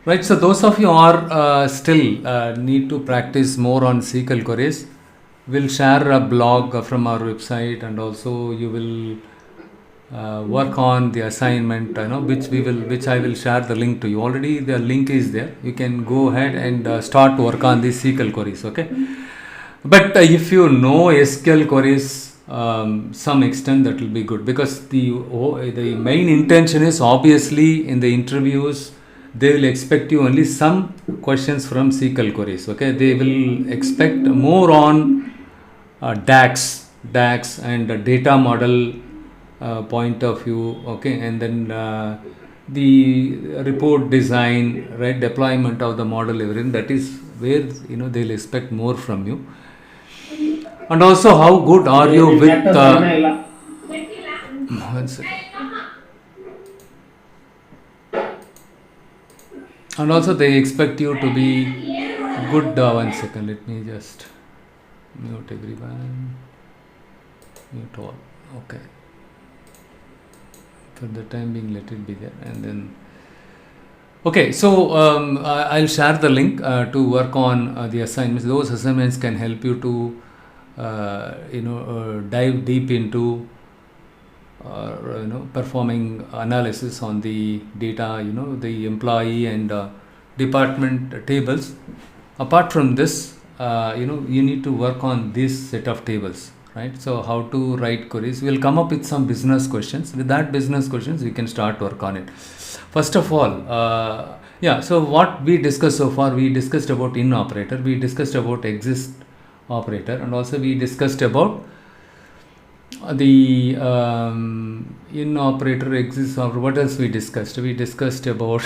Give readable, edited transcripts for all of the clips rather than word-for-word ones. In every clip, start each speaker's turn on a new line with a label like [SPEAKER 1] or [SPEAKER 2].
[SPEAKER 1] Right, so those of you are still need to practice more on SQL queries, we'll share a blog from our website, and also you will work on the assignment, which I will share the link to you. Already the link is there. You can go ahead and start to work on the SQL queries. Okay, but if you know SQL queries some extent, that will be good, because the main intention is, obviously in the interviews they will expect you only some questions from SQL queries. Okay, they will expect more on DAX and data model point of view. Okay, and then the report design, right, deployment of the model, everything. That is where they'll expect more from you. And also, how good are you with one second. And also they expect you to be good. One second, let me just mute everyone, mute all. Okay, for the time being, let it be there. And then okay, so I'll share the link to work on the assignments. Those assignments can help you to dive deep into performing analysis on the data, the employee and department tables. Apart from this, you need to work on this set of tables, right? So how to write queries, we'll come up with some business questions. With that business questions, we can start work on it. First of all, so what we discussed so far, we discussed about in operator, we discussed about exist operator, and also we discussed about the in operator, exists operator. What else we discussed? We discussed about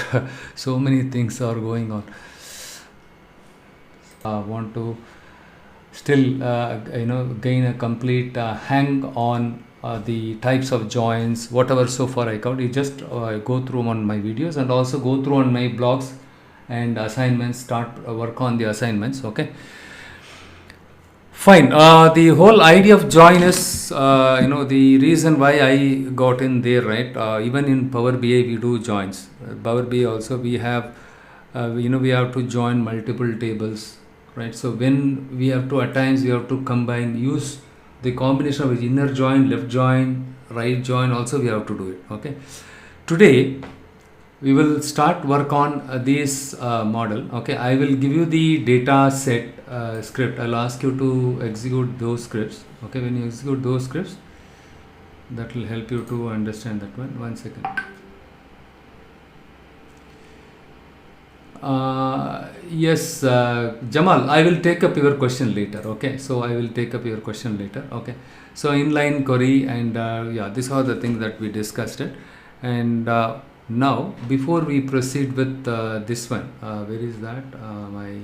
[SPEAKER 1] so many things are going on. Want to still gain a complete hang on the types of joins, whatever so far I covered. You just go through on my videos, and also go through on my blogs and assignments. Start work on the assignments. Okay, fine. The whole idea of join is the reason why I got in there, right? Even in Power BI we do joins. Power BI also we have we have to join multiple tables, right? So when we have to, at times we have to combine, use the combination of inner join, left join, right join, also we have to do it. Okay, today we will start work on this model. Okay, I will give you the data set script. I'll ask you to execute those scripts. Okay, when you execute those scripts, that will help you to understand that one. One second. Yes, Jamal, I will take up your question later. Okay, so I will take up your question later. Okay, so inline query, and these are the things that we discussed it. And now, before we proceed with this one, where is that? My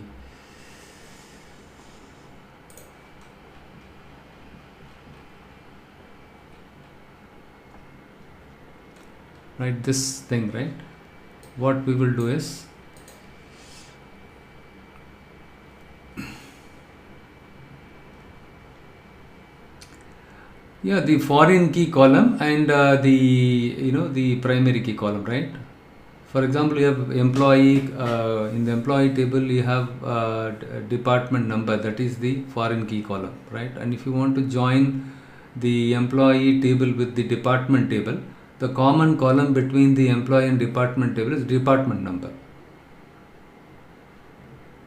[SPEAKER 1] right, this thing, right? What we will do is, the foreign key column and the primary key column, right? For example, you have employee, in the employee table you have department number, that is the foreign key column, right? And if you want to join the employee table with the department table, the common column between the employee and department table is department number.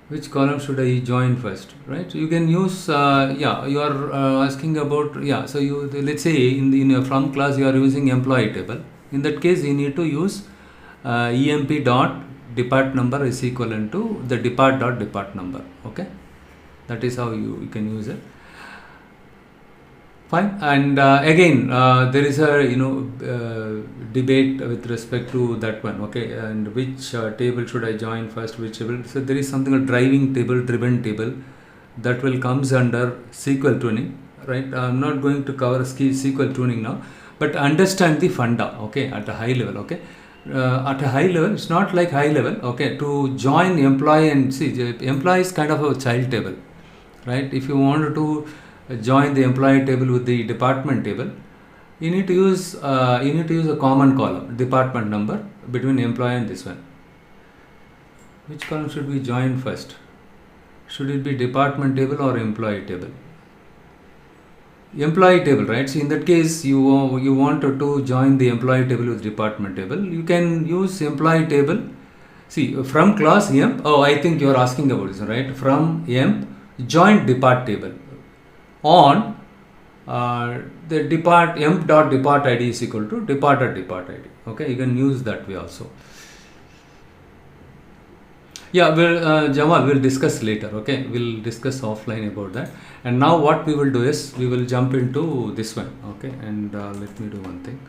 [SPEAKER 1] Which column should I join first, right? You can use you are asking about, so you, let's say in your from class you are using employee table. In that case, you need to use emp dot depart number is equivalent to the depart dot depart number. Okay, that is how you can use it. Fine. And again, there is a debate with respect to that one. Okay, and which table should I join first, which table? So there is something like driving table, driven table, that will comes under SQL tuning, right? I'm not going to cover SQL tuning now, but understand the funda. Okay, at a high level. Okay, at a high level, it's not like high level. Okay, to join employee, and see, employee is kind of a child table, right? If you want to join the employee table with the department table, you need to use a common column, department number, between employee and this one. Which column should we join first? Should it be department table or employee table? Employee table, right? So in that case, you wanted to join the employee table with department table. You can use employee table. See, from class emp. Oh, I think you are asking about this, right? From emp, join depart table on the depart emp dot depart id is equal to depart id. Okay, you can use that way also. Yeah, Jamal, we'll discuss later. Okay, we'll discuss offline about that. And now what we will do is we will jump into this one. Okay, and let me do one thing.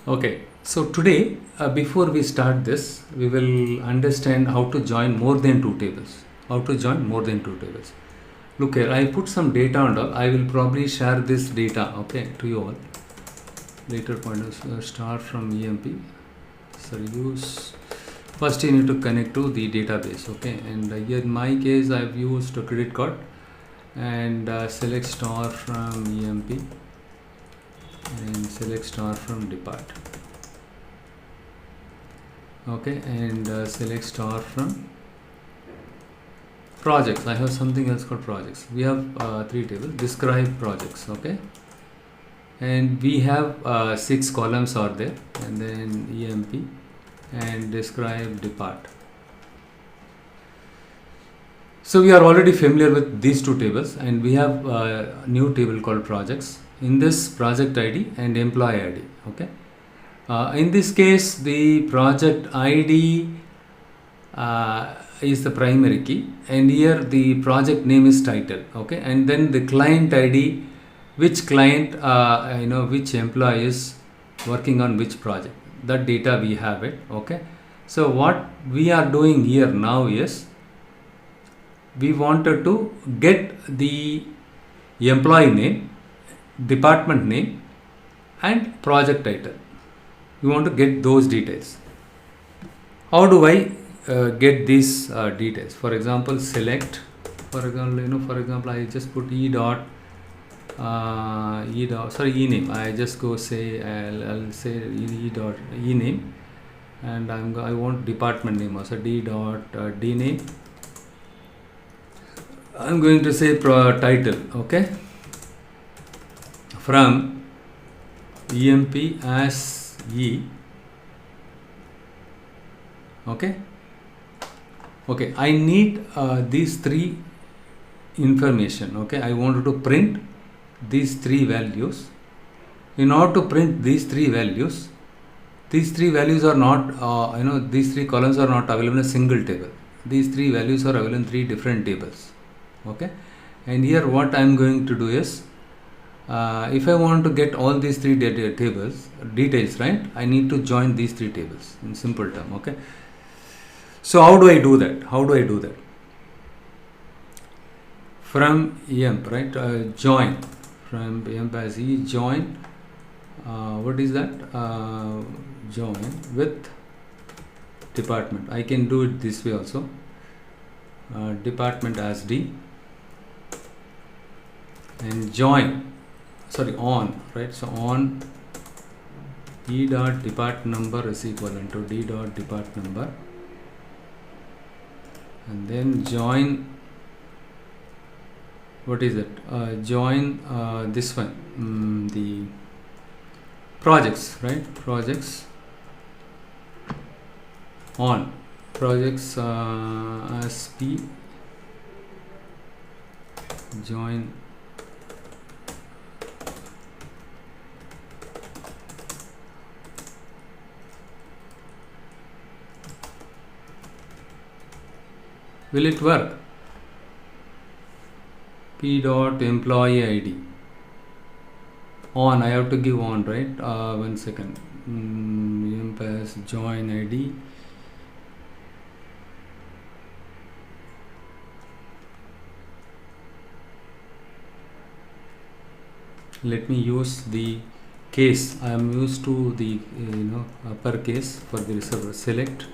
[SPEAKER 1] Okay, so today, before we start this, we will understand how to join more than two tables. How to join more than two tables. Look here, I put some data and all. I will probably share this data, okay, to you all. Later point is start from EMP. So use. First, you need to connect to the database, okay. And here in my case, I've used a credit card and select star from EMP. And select star from depart. Okay, and select star from projects. I have something else called projects. We have three tables. Describe projects. Okay, and we have 6 columns are there, and then EMP and describe depart. So we are already familiar with these two tables, and we have a new table called projects. In this, project ID and employee ID. Okay. In this case, the project ID is the primary key, and here the project name is title. Okay, and then the client ID, which client, which employee is working on which project. That data we have it. Okay. So what we are doing here now is we wanted to get the employee name, department name and project title. We want to get those details. How do I get these details? For example, select. For example, I just put e name. I just go say I'll say e dot e name, and I want department name also d dot d name. I'm going to say title. Okay. From EMP as E. Okay. Okay. I need these three information. Okay. I wanted to print these three values. In order to print these three values are not, these three columns are not available in a single table. These three values are available in 3 different tables. Okay. And here what I am going to do is, if I want to get all these 3 details, right, I need to join these 3 tables in simple term. Okay. So how do I do that? From EMP, right, join from EMP as E, join, what is that? Join with department. I can do it this way also. Department as D, and join, on, right? So on E dot depart number is equivalent to D dot depart number, and then join, what is it? Join this one, the projects, right? Projects on projects as P, join will it work? P dot employee ID on, I have to give on, right? 1 second. Pass join ID, let me use the case. I am used to the uppercase for the reservoir. Select,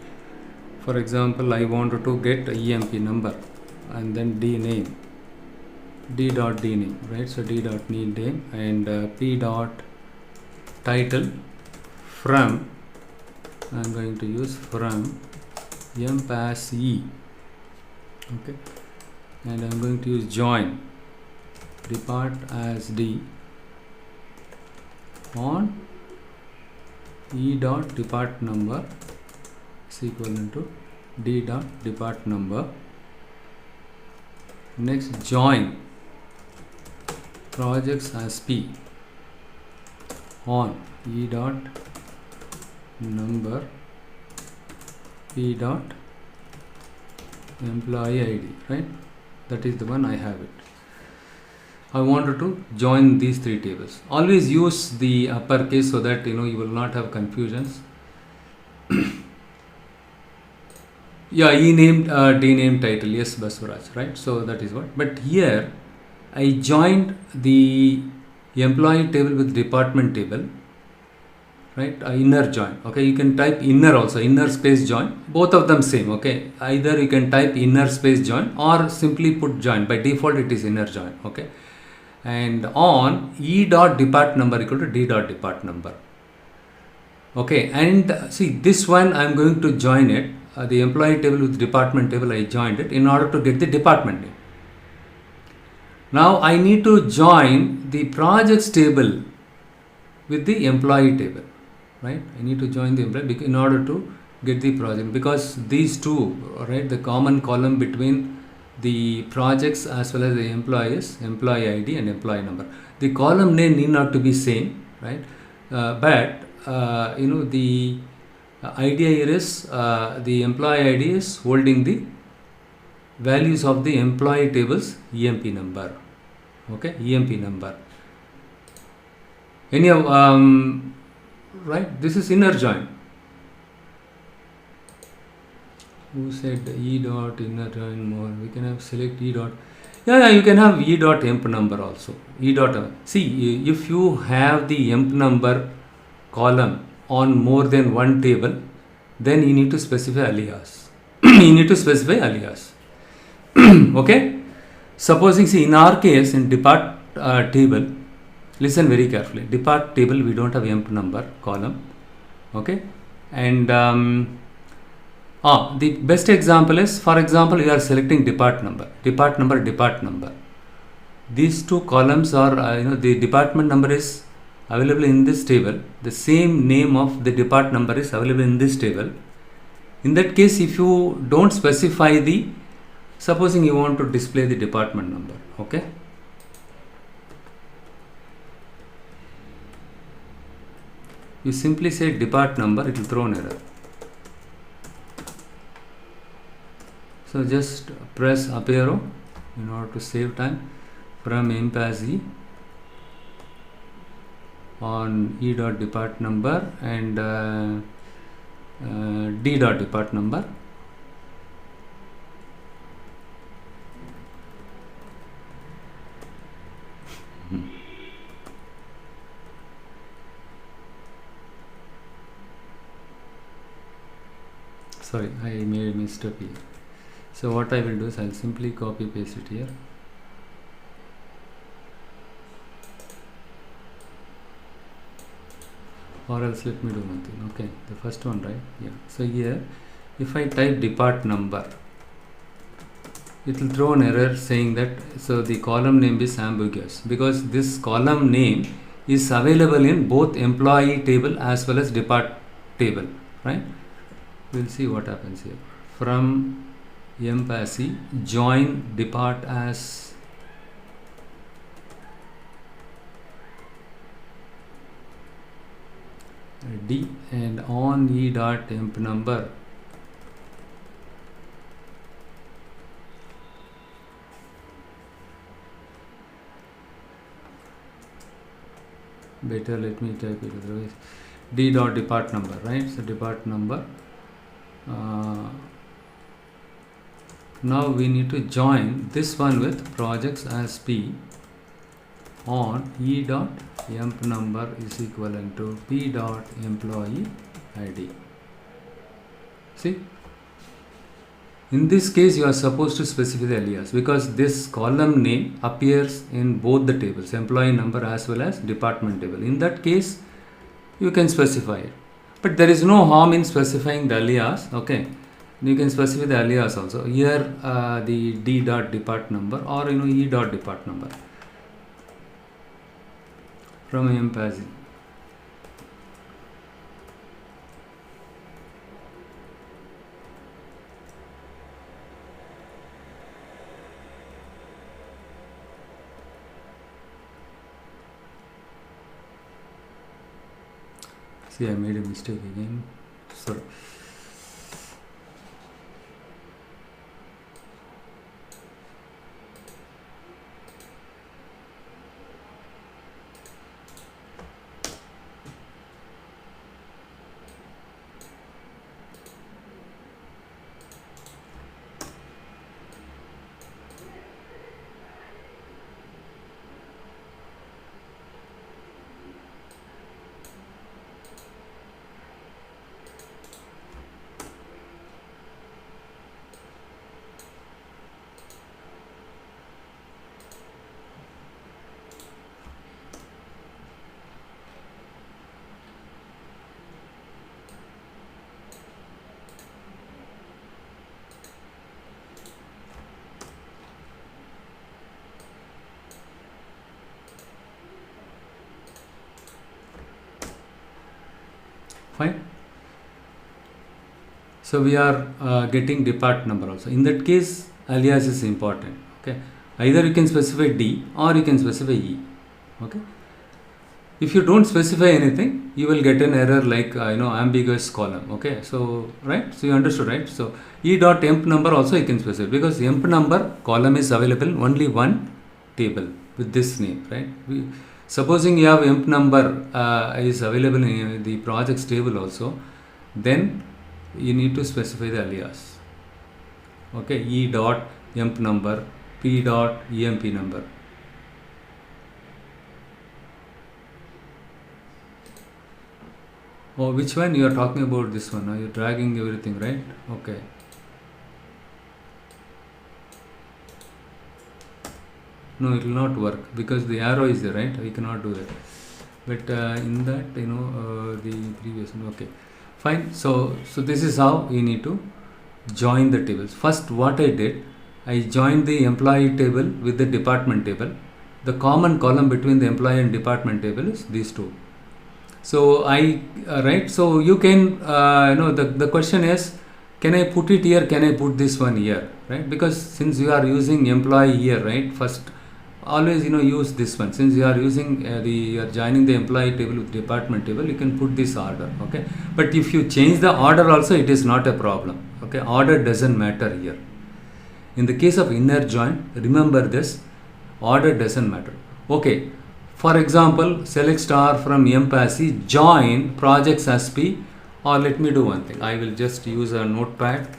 [SPEAKER 1] for example, I wanted to get EMP number and then D name, D dot D name, right? So D dot need name and P dot title from, I'm going to use from emp as E, okay, and I'm going to use join depart as D on E dot depart number is equivalent to D dot depart number. Next, join projects as P on E dot number P dot employee ID, right? That is the one I have it. I wanted to join these three tables. Always use the uppercase so that you will not have confusions. Yeah, E named, D named title, yes, Baswaraj, right? So that is what. But here I joined the employee table with department table, right? Inner join. Okay, you can type inner also, inner space join. Both of them same. Okay, either you can type inner space join or simply put join. By default, it is inner join. Okay, and on E dot depart number equal to D dot depart number. Okay, and see this one I am going to join it. The employee table with department table, I joined it in order to get the department name. Now I need to join the projects table with the employee table, right? I need to join the employee in order to get the project, because these two, right, the common column between the projects as well as the employees, employee ID and employee number. The column name need not to be same, right? But the idea here is the employee ID is holding the values of the employee tables EMP number. Okay, EMP number. Right? This is inner join. Who said E dot inner join more? We can have select E dot. Yeah, you can have E dot emp number also. E dot. See, if you have the emp number column on more than one table, then you need to specify alias. You need to specify alias. Okay. Supposing, see, in our case, in depart table, listen very carefully. Depart table, we don't have emp number column. Okay. And the best example is, for example, you are selecting depart number. These two columns are, the department number is available in this table. The same name of the depart number is available in this table. In that case, if you don't specify the, supposing you want to display the department number, okay, you simply say depart number, it will throw an error. So just press up arrow in order to save time. From emp as E on E dot depart number and D dot depart number. Sorry, I made a mistake here. So what I will do is I will simply copy paste it here. Or else let me do one thing. Okay, the first one, right? Yeah. So here, if I type depart number, it will throw an error saying that, so the column name is ambiguous, because this column name is available in both employee table as well as depart table, right? We'll see what happens here. From emp as E, join depart as D and on E dot emp number better let me type it otherwise. D dot depart number, right? So depart number. Now we need to join this one with projects as P on E dot emp number is equivalent to P dot employee ID. See, in this case you are supposed to specify the alias, because this column name appears in both the tables, employee number as well as department table. In that case you can specify it, but there is no harm in specifying the alias. Okay, you can specify the alias also here, the D dot depart number, or E dot depart number from emp as. See, I made a mistake again. Sorry. Fine. So we are getting depart number also. In that case, alias is important. Okay, either you can specify D or you can specify E. Okay, if you don't specify anything, you will get an error like ambiguous column. Okay, so right, so you understood, right? So E dot emp number also you can specify, because emp number column is available only one table with this name, right? Supposing you have emp number is available in the projects table also, then you need to specify the alias. Okay, E dot emp number, P dot emp number. Oh, which one you are talking about? This one? You are dragging everything, right? Okay. No, it will not work because the arrow is there, right? We cannot do that. But in that, the previous one. Okay, fine. So this is how you need to join the tables. First, what I did, I joined the employee table with the department table. The common column between the employee and department table is these two. So right. So you can, the question is, can I put it here? Can I put this one here? Right? Because since you are using employee here, right? First, always use this one. Since you are using you are joining the employee table with department table, you can put this order. Okay, but if you change the order also, it is not a problem. Okay, order doesn't matter here. In the case of inner join, remember this, order doesn't matter. Okay, for example, select star from emp as E, join projects as P, or let me do one thing. I will just use a notepad.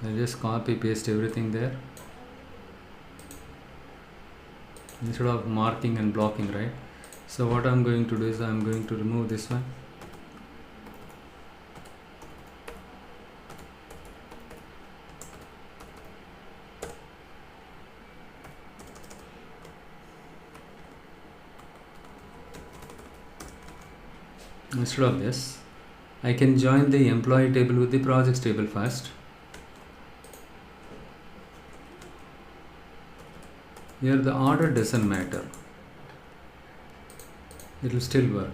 [SPEAKER 1] I'll just copy paste everything there. Instead of marking and blocking, right? So what I'm going to do is I'm going to remove this one. Instead of this, I can join the employee table with the projects table first. Here the order doesn't matter, it will still work.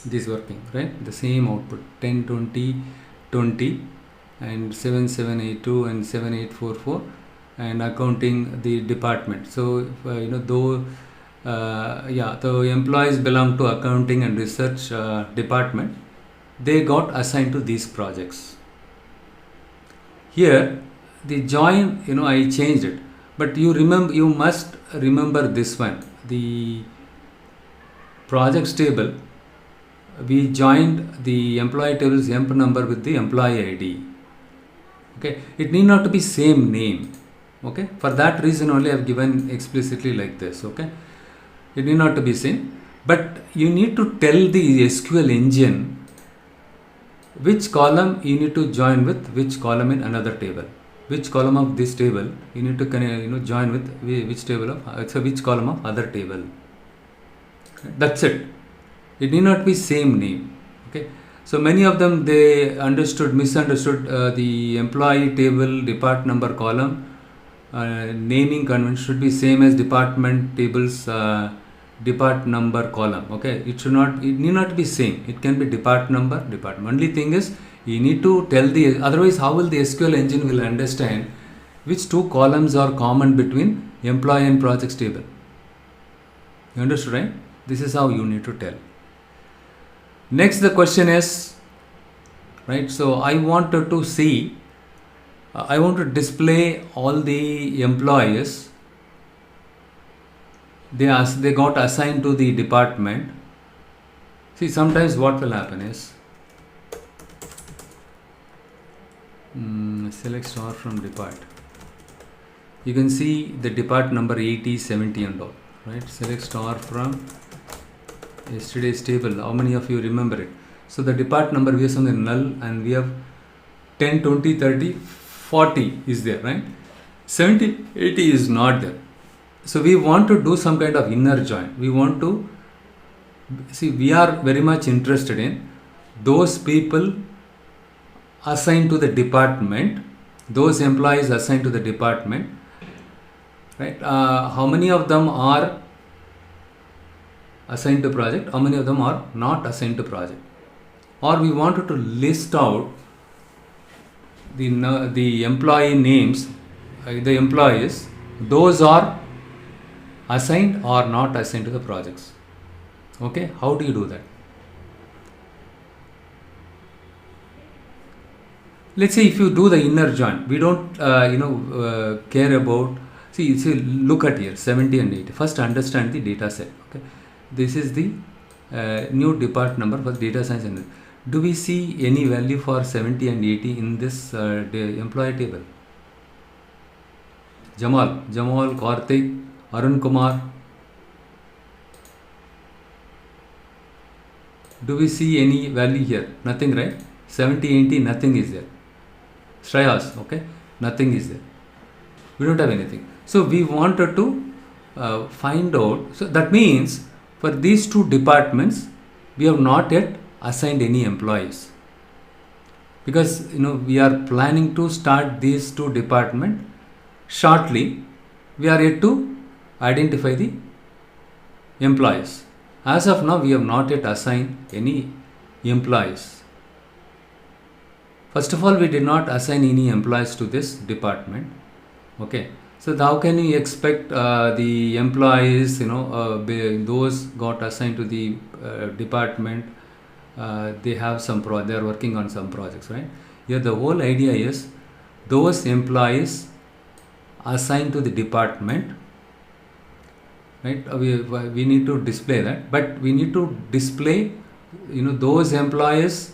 [SPEAKER 1] This is working, right? The same output 10 20 20 and 7782 and 7844, and accounting the department. So the employees belong to accounting and research department, they got assigned to these projects. Here the join, I changed it, but you must remember this one, the projects table we joined the employee table's emp number with the employee ID. Okay, it need not to be same name. Okay, for that reason only I have given explicitly like this. Okay, it need not to be same, but you need to tell the SQL engine which column you need to join with which column in another table. Which column of this table you need to join with which table of which column of other table. That's it. It need not be same name. Okay. So many of them they misunderstood the employee table depart number column naming convention should be same as department tables depart number column. Okay, it need not be same. It can be depart number, department. Only thing is you need to tell the, otherwise how will the SQL engine will understand which two columns are common between employee and projects table. You understood, right? This is how you need to tell. Next the question is, right, so I wanted to see, I want to display all the employees. They got assigned to the department. See, sometimes what will happen is, select star from depart. You can see the depart number 80, 70 and all, right? Select star from yesterday's table. How many of you remember it? So the depart number we have something null and we have 10, 20, 30, 40 is there, right? 70, 80 is not there. So we want to do some kind of inner join. We want to see, we are very much interested in those people assigned to the department, those employees assigned to the department, right? How many of them are assigned to project, how many of them are not assigned to project, or we wanted to list out the employee names, the employees, those are assigned or not assigned to the projects. Okay, how do you do that? Let's say if you do the inner join, we don't care about, see look at here 70 and 80. First understand the data set. Okay, this is the new depart number for data science. And do we see any value for 70 and 80 in this employee table? Jamal, Karthik, Arun Kumar. Do we see any value here? Nothing, right? 70, 80, nothing is there. Shreyas, okay? Nothing is there. We don't have anything. So we wanted to find out. So that means for these two departments, we have not yet assigned any employees. Because we are planning to start these two departments shortly. We are yet to identify the employees. As of now, we have not yet assigned any employees. First of all, we did not assign any employees to this department. Okay, so how can you expect the employees, those got assigned to the department, they have they are working on some projects, right? Here the whole idea is those employees assigned to the department, right? We need to display that, but we need to display, those employees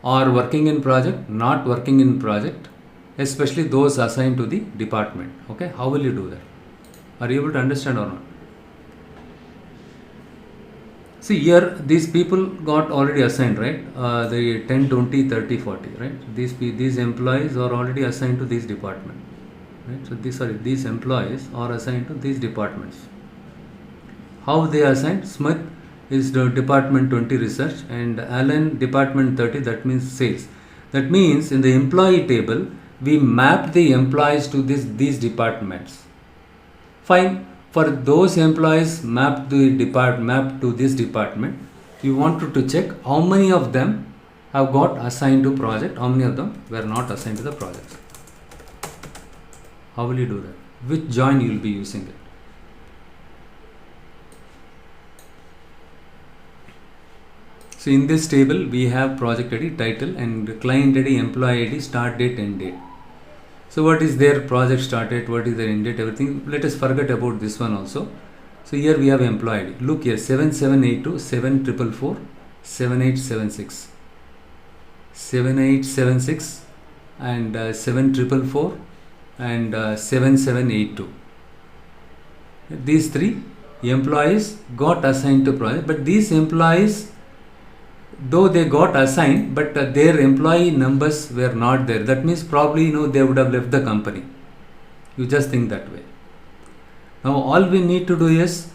[SPEAKER 1] are working in project, not working in project, especially those assigned to the department. Okay, how will you do that? Are you able to understand or not? See here, these people got already assigned, right? The 10, 20, 30, 40, right? These employees are already assigned to this department, right? So these employees are assigned to these departments. How they assigned? Smith is the department 20 research and Alan department 30, that means sales. That means in the employee table, we map the employees to these departments. Fine. For those employees mapped to this department, we wanted to check how many of them have got assigned to project, how many of them were not assigned to the projects. How will you do that? Which join you will be using it? So in this table, we have project ID, title, and client ID, employee ID, start date, end date. So what is their project start date, what is their end date, everything. Let us forget about this one also. So here we have employee ID. Look here, 7782 7444 7876, 7876 and 7444 and 7782. These three employees got assigned to project, but these employees, though they got assigned, but their employee numbers were not there. That means probably they would have left the company. You just think that way. Now all we need to do is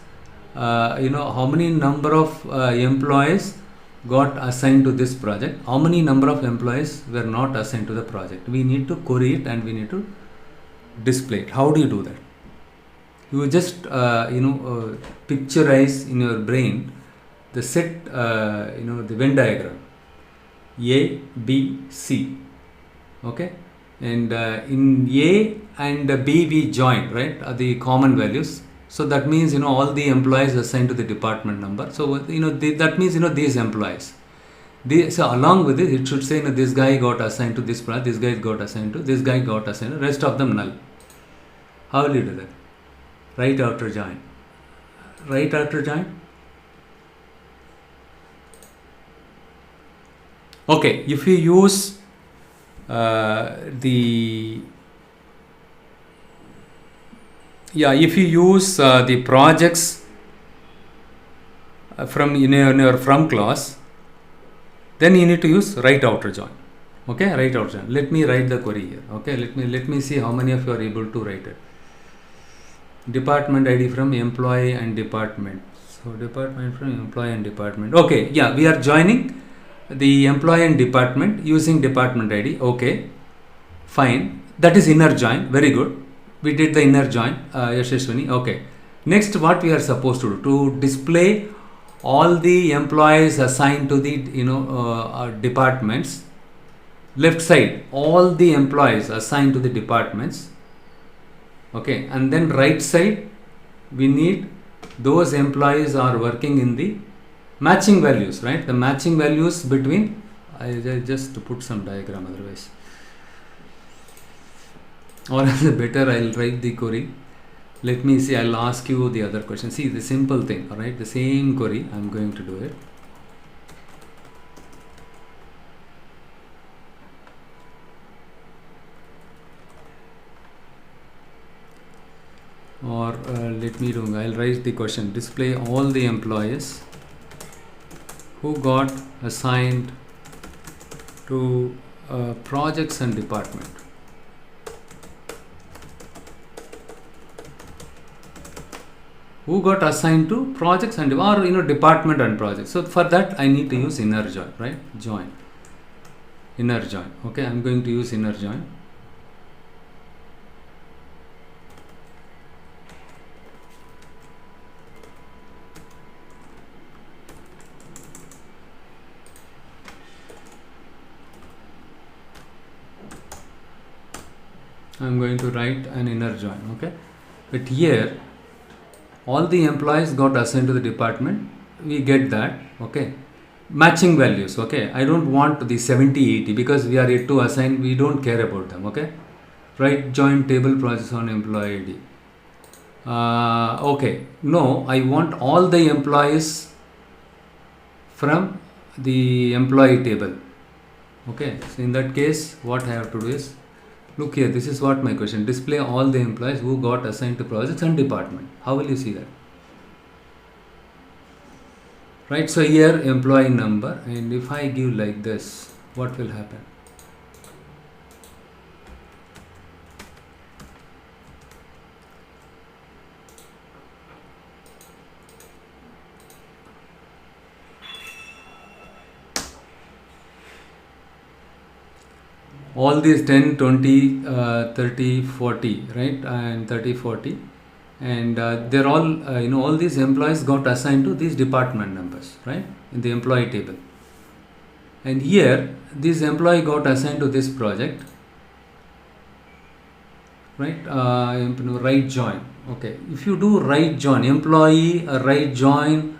[SPEAKER 1] how many number of employees got assigned to this project, how many number of employees were not assigned to the project. We need to query it and we need to display it. How do you do that? You just picturize in your brain the set, the Venn diagram A, B, C. Okay, and in A and B we join, right, the common values. So that means all the employees assigned to the department number. So that means these employees. So along with it should say this guy got assigned to this project, this guy got assigned to, this guy got assigned, rest of them null. How will you do that? Right outer join. Right outer join. Okay, if you use if you use the projects from in your from class, then you need to use right outer join. Okay, right outer join. Let me write the query here. Okay, let me see how many of you are able to write it. Department ID from employee and department. So department from employee and department. Okay, yeah, we are joining the employee and department using department ID. Okay, fine. That is inner join. Very good. We did the inner join, Yashaswini. Okay. Next, what we are supposed to do, to display all the employees assigned to the departments. Left side, all the employees assigned to the departments. Okay, and then right side, we need those employees are working in the matching values, right? The matching values between. I just put some diagram otherwise. Or better, I'll write the query. Let me see, I'll ask you the other question. See, the simple thing, alright, the same query, I'm going to do it. Or let me do, I'll write the question. Display all the employees who got assigned to projects and department. Who got assigned to projects and or department and projects. So for that I need to use inner join, right? Join, inner join. Okay, I'm going to use inner join. I'm going to write an inner join. Okay, but here all the employees got assigned to the department. We get that. Okay, matching values. Okay, I don't want the 70-80 because we are yet to assign. We don't care about them. Okay, right join table process on employee ID. Okay, no, I want all the employees from the employee table. Okay, so in that case, what I have to do is, look here, this is what my question. Display all the employees who got assigned to projects and department. How will you see that? Right, so here employee number, and if I give like this, what will happen? All these 10, 20, 30, 40, right, and 30, 40, and they're all, all these employees got assigned to these department numbers, right, in the employee table. And here, this employee got assigned to this project, right, right join. Okay, if you do right join, employee, right join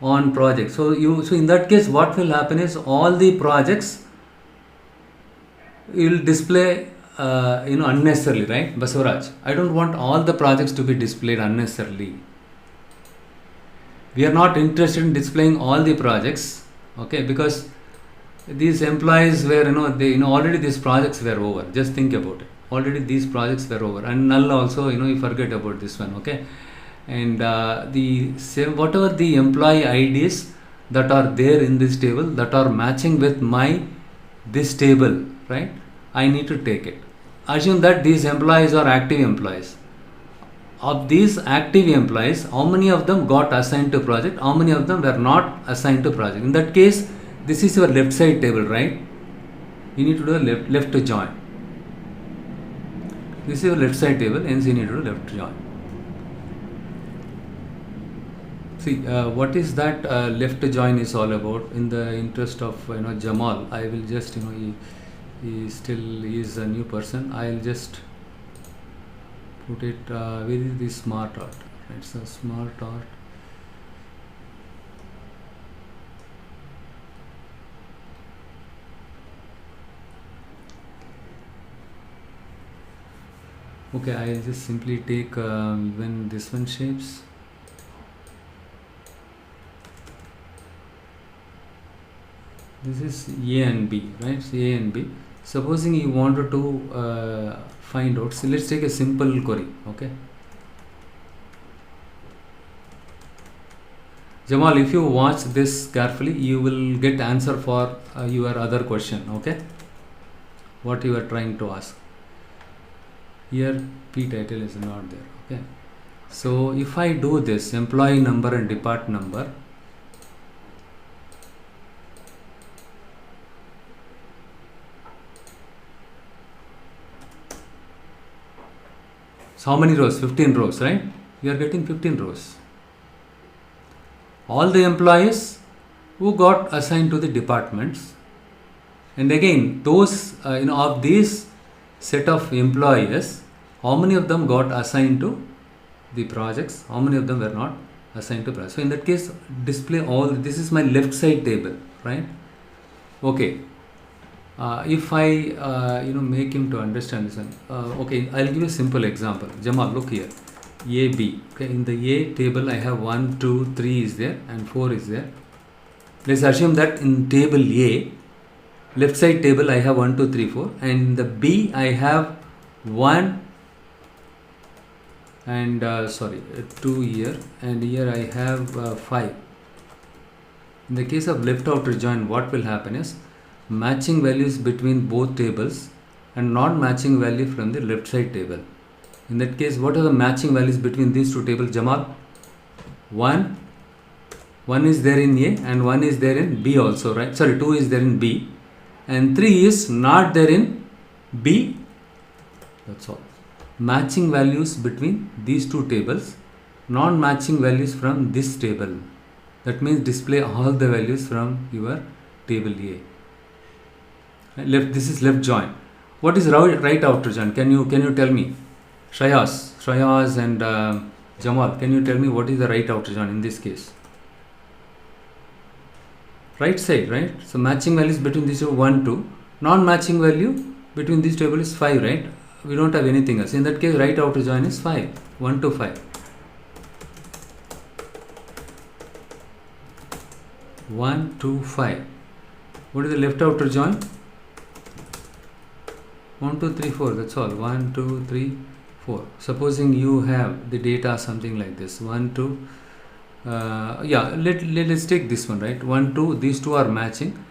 [SPEAKER 1] on project. So in that case, what will happen is all the projects will display unnecessarily, right, Basavaraj? I don't want all the projects to be displayed unnecessarily. We are not interested in displaying all the projects. Okay, because these employees were, already these projects were over. Just think about it. Already these projects were over, and null also, you forget about this one. Okay, and the same, whatever the employee IDs that are there in this table that are matching with my this table, right? I need to take it. Assume that these employees are active employees. Of these active employees, how many of them got assigned to project, how many of them were not assigned to project? In that case, this is your left side table, right? You need to do a left to join. This is your left side table, hence you need to do left to join. See, what is that left to join is all about? In the interest of Jamal, I will just he still is a new person. I'll just put it with the smart art. It's a smart art. Okay, I'll just simply take even this one shapes. This is A and B, right? So A and B. Supposing you wanted to find out, so let's take a simple query. Okay, Jamal, if you watch this carefully, you will get answer for your other question. Okay, what you are trying to ask. Here P title is not there. Okay, so if I do this employee number and depart number, so how many rows? 15 rows, right? You are getting 15 rows. All the employees who got assigned to the departments, and again those of these set of employees, how many of them got assigned to the projects, how many of them were not assigned to projects. So in that case, display all. This is my left side table, right? Okay, if I make him to understand this one, okay, I'll give you a simple example. Jamal, look here, A, B. Okay, in the A table I have 1, 2, 3 is there and 4 is there. Let's assume that in table A, left side table I have 1, 2, 3, 4, and in the B I have 1 and 2 here, and here I have 5. In the case of left outer join, what will happen is matching values between both tables and not matching value from the left side table. In that case, what are the matching values between these two tables, Jamal? 1 is there in A and 1 is there in B also, right? 2 is there in B and 3 is not there in B. That's all. Matching values between these two tables, non-matching values from this table. That means display all the values from your table A. Left. This is left join. What is right outer join? Can you tell me? Shreyas and Jamal, can you tell me what is the right outer join in this case? Right side, right? So matching values between these two 1, 2. Non-matching value between these table is 5, right? We don't have anything else. In that case, right outer join is 5. 1 to 5. 1, 2, 5. What is the left outer join? 1, 2, 3, 4. That's all. 1, 2, 3, 4. Supposing you have the data something like this. 1, 2. Let's take this one, right? 1, 2. These two are matching.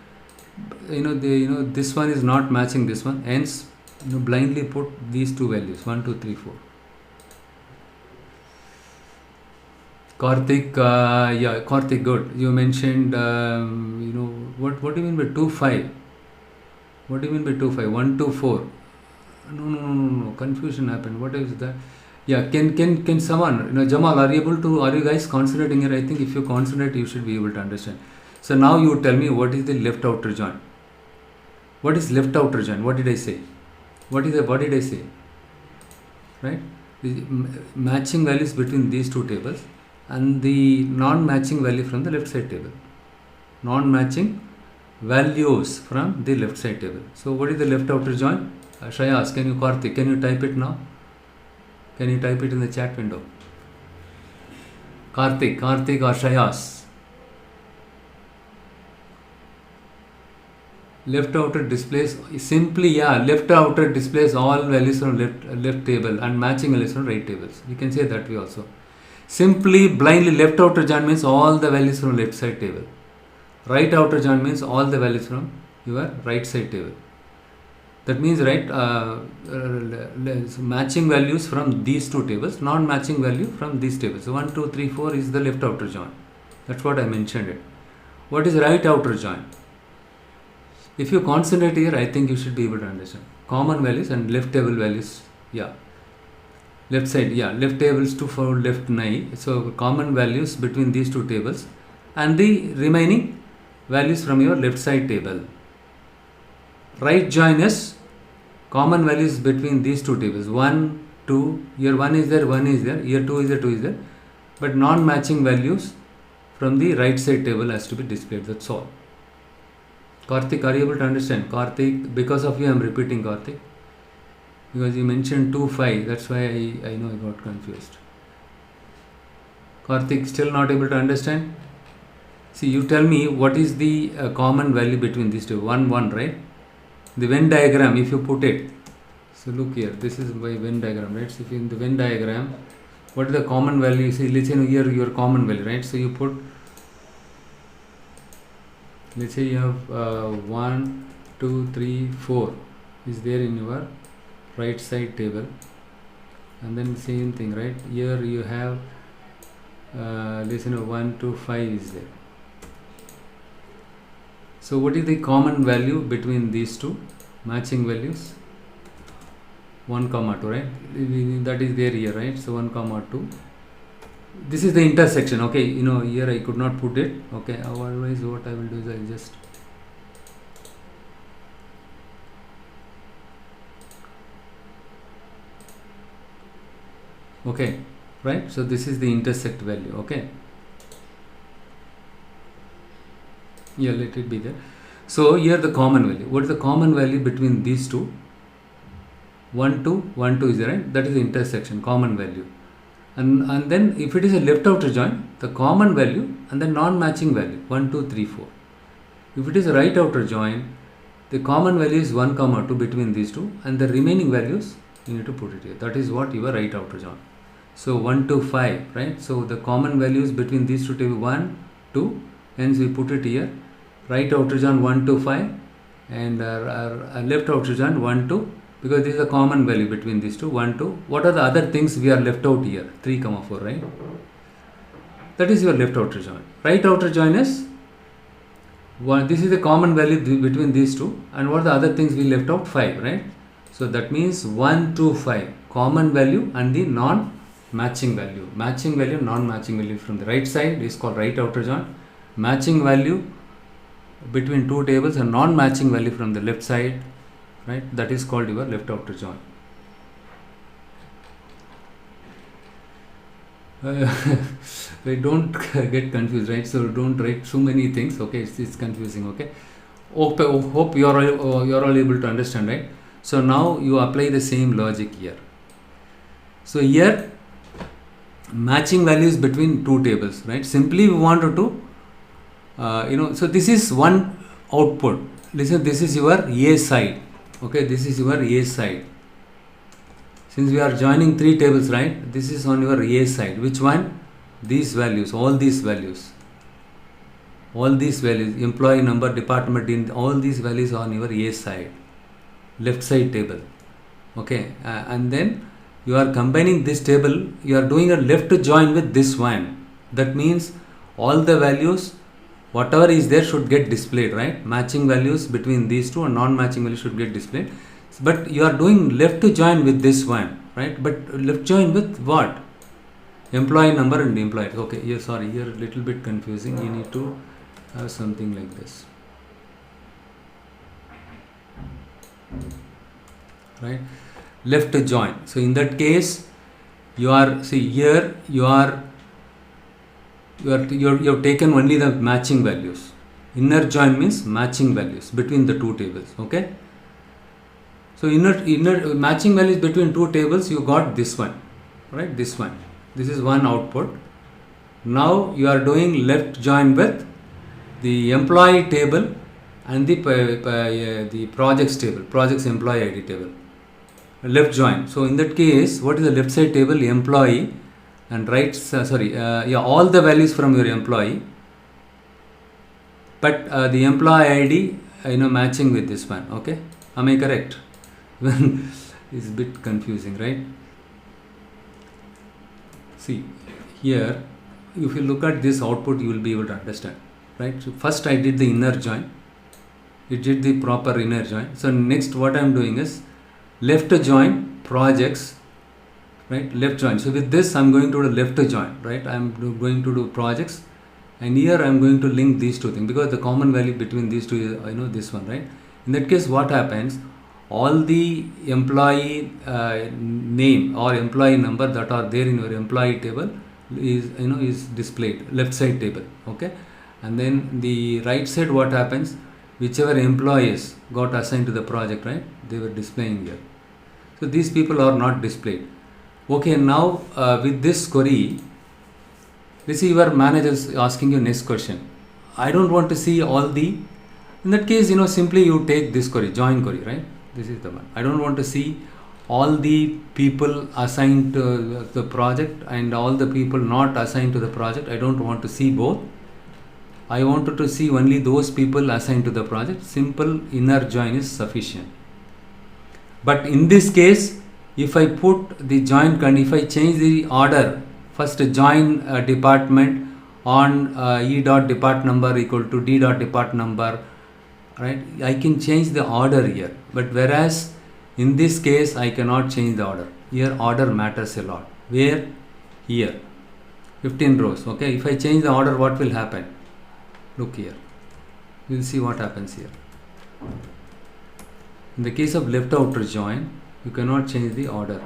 [SPEAKER 1] This one is not matching this one. Hence, blindly put these two values. 1, 2, 3, 4. Karthik, Karthik, good. You mentioned, what do you mean by 2, 5? What do you mean by 2, 5? 1, 2, 4. No. Confusion happened. What is that? Yeah, can someone, Jamal, are you guys concentrating here? I think if you concentrate, you should be able to understand. So now you tell me what is the left outer join. What is left outer join? What did I say? What did I say? Right? The matching values between these two tables and the non-matching value from the left side table. Non-matching values from the left side table. So what is the left outer join? Shreyas, Karthik, can you type it now? Can you type it in the chat window? Karthik or Shreyas. Left outer displays simply, left outer displays all values from left table and matching values from right tables. You can say that way also. Simply blindly left outer join means all the values from left side table. Right outer join means all the values from your right side table. That means matching values from these two tables, non-matching value from these tables. So 1, 2, 3, 4 is the left outer join. That's what I mentioned it. What is right outer join? If you concentrate here, I think you should be able to understand. Common values and left table values. Left side, left tables to for left 9. So common values between these two tables and the remaining values from your left side table. Right join is common values between these two tables. 1, 2, here 1 is there, 1 is there, here 2 is there, 2 is there. But non-matching values from the right side table has to be displayed. That's all. Karthik, are you able to understand? Karthik, because of you I am repeating, Karthik. Because you mentioned 2, 5. That's why I know I got confused. Karthik, still not able to understand? See, you tell me what is the common value between these two. 1, 1, right? The Venn diagram, if you put it. So look here, this is my Venn diagram, right? So if in the Venn diagram, what is the common value? See, let's say here your common value, right? So you put, let's say you have 1, 2, 3, 4 is there in your right side table, and then same thing, right? Here you have let's say 1, 2, 5 is there. So what is the common value between these two matching values? 1, 2, right? That is there here, right? So 1, 2. This is the intersection. Okay, here I could not put it. Okay, otherwise what I will do is I will just okay, right? So this is the intersect value. Okay, let it be there. So here the common value. What is the common value between these two? 1, 2, 1, 2 is there, right? That is the intersection, common value. And then if it is a left outer join, the common value and the non-matching value 1, 2, 3, 4. If it is a right outer join, the common value is 1, 2 between these two, and the remaining values you need to put it here. That is what your right outer join. So 1, 2, 5, right? So the common values between these two tables 1, 2, hence we put it here. Right outer join 1, 2, 5, and left outer join 1, 2. Because this is a common value between these two, 1, 2. What are the other things we are left out here? 3, 4, right? That is your left outer join. Right outer join is 1. This is the common value between these two. And what are the other things we left out? 5, right? So that means 1, 2, 5. Common value and the non-matching value. Matching value, non-matching value from the right side is called right outer join. Matching value between two tables and non-matching value from the left side, right? That is called your left outer join. Don't get confused, right? So don't write so many things. Okay, it's confusing. Okay, hope you're all able to understand, right? So now you apply the same logic here. So here matching values between two tables, right? Simply we wanted to so this is one output. Listen, this is your A side. Okay, this is your A side. Since we are joining three tables, right? This is on your A side. Which one? These values, all these values. All these values, employee number, department, all these values on your A side, left side table. Okay, and then you are combining this table, you are doing a left join with this one. That means all the values, whatever is there should get displayed, right? Matching values between these two and non-matching values should get displayed. But you are doing left to join with this one, right? But left join with what? Employee number and employee. Okay, here, sorry, here a little bit confusing. You need to have something like this, right? Left to join. So in that case, you are, see here, you have taken only the matching values. Inner join means matching values between the two tables. Okay. So inner matching values between two tables, you got this one, right? This one. This is one output. Now you are doing left join with the employee table and the projects table, projects employee ID table, left join. So in that case, what is the left side table? Employee, and right, all the values from your employee, but the employee ID, matching with this one. Okay, am I correct? It's a bit confusing, right? See here, if you look at this output, you will be able to understand, right? So first I did the inner join, it did the proper inner join. So next what I am doing is left join projects, right? Left join. So with this I am going to do left join, right? I am going to do projects, and here I am going to link these two things, because the common value between these two is this one, right? In that case, what happens, all the employee name or employee number that are there in your employee table is displayed left side table. Okay, and then the right side, what happens, whichever employees got assigned to the project, right, they were displaying here. So these people are not displayed. Okay, now with this query, let's see, your manager is asking you next question. I don't want to see all the, in that case, simply you take this query, join query, right? This is the one. I don't want to see all the people assigned to the project and all the people not assigned to the project. I don't want to see both. I wanted to see only those people assigned to the project. Simple inner join is sufficient. But in this case, if I put the join, if I change the order, first join department on E dot depart number equal to D dot depart number, right? I can change the order here, but whereas in this case I cannot change the order. Here order matters a lot. Where? Here, 15 rows. Okay, if I change the order, what will happen? Look here, you will see what happens here. In the case of left outer join, you cannot change the order.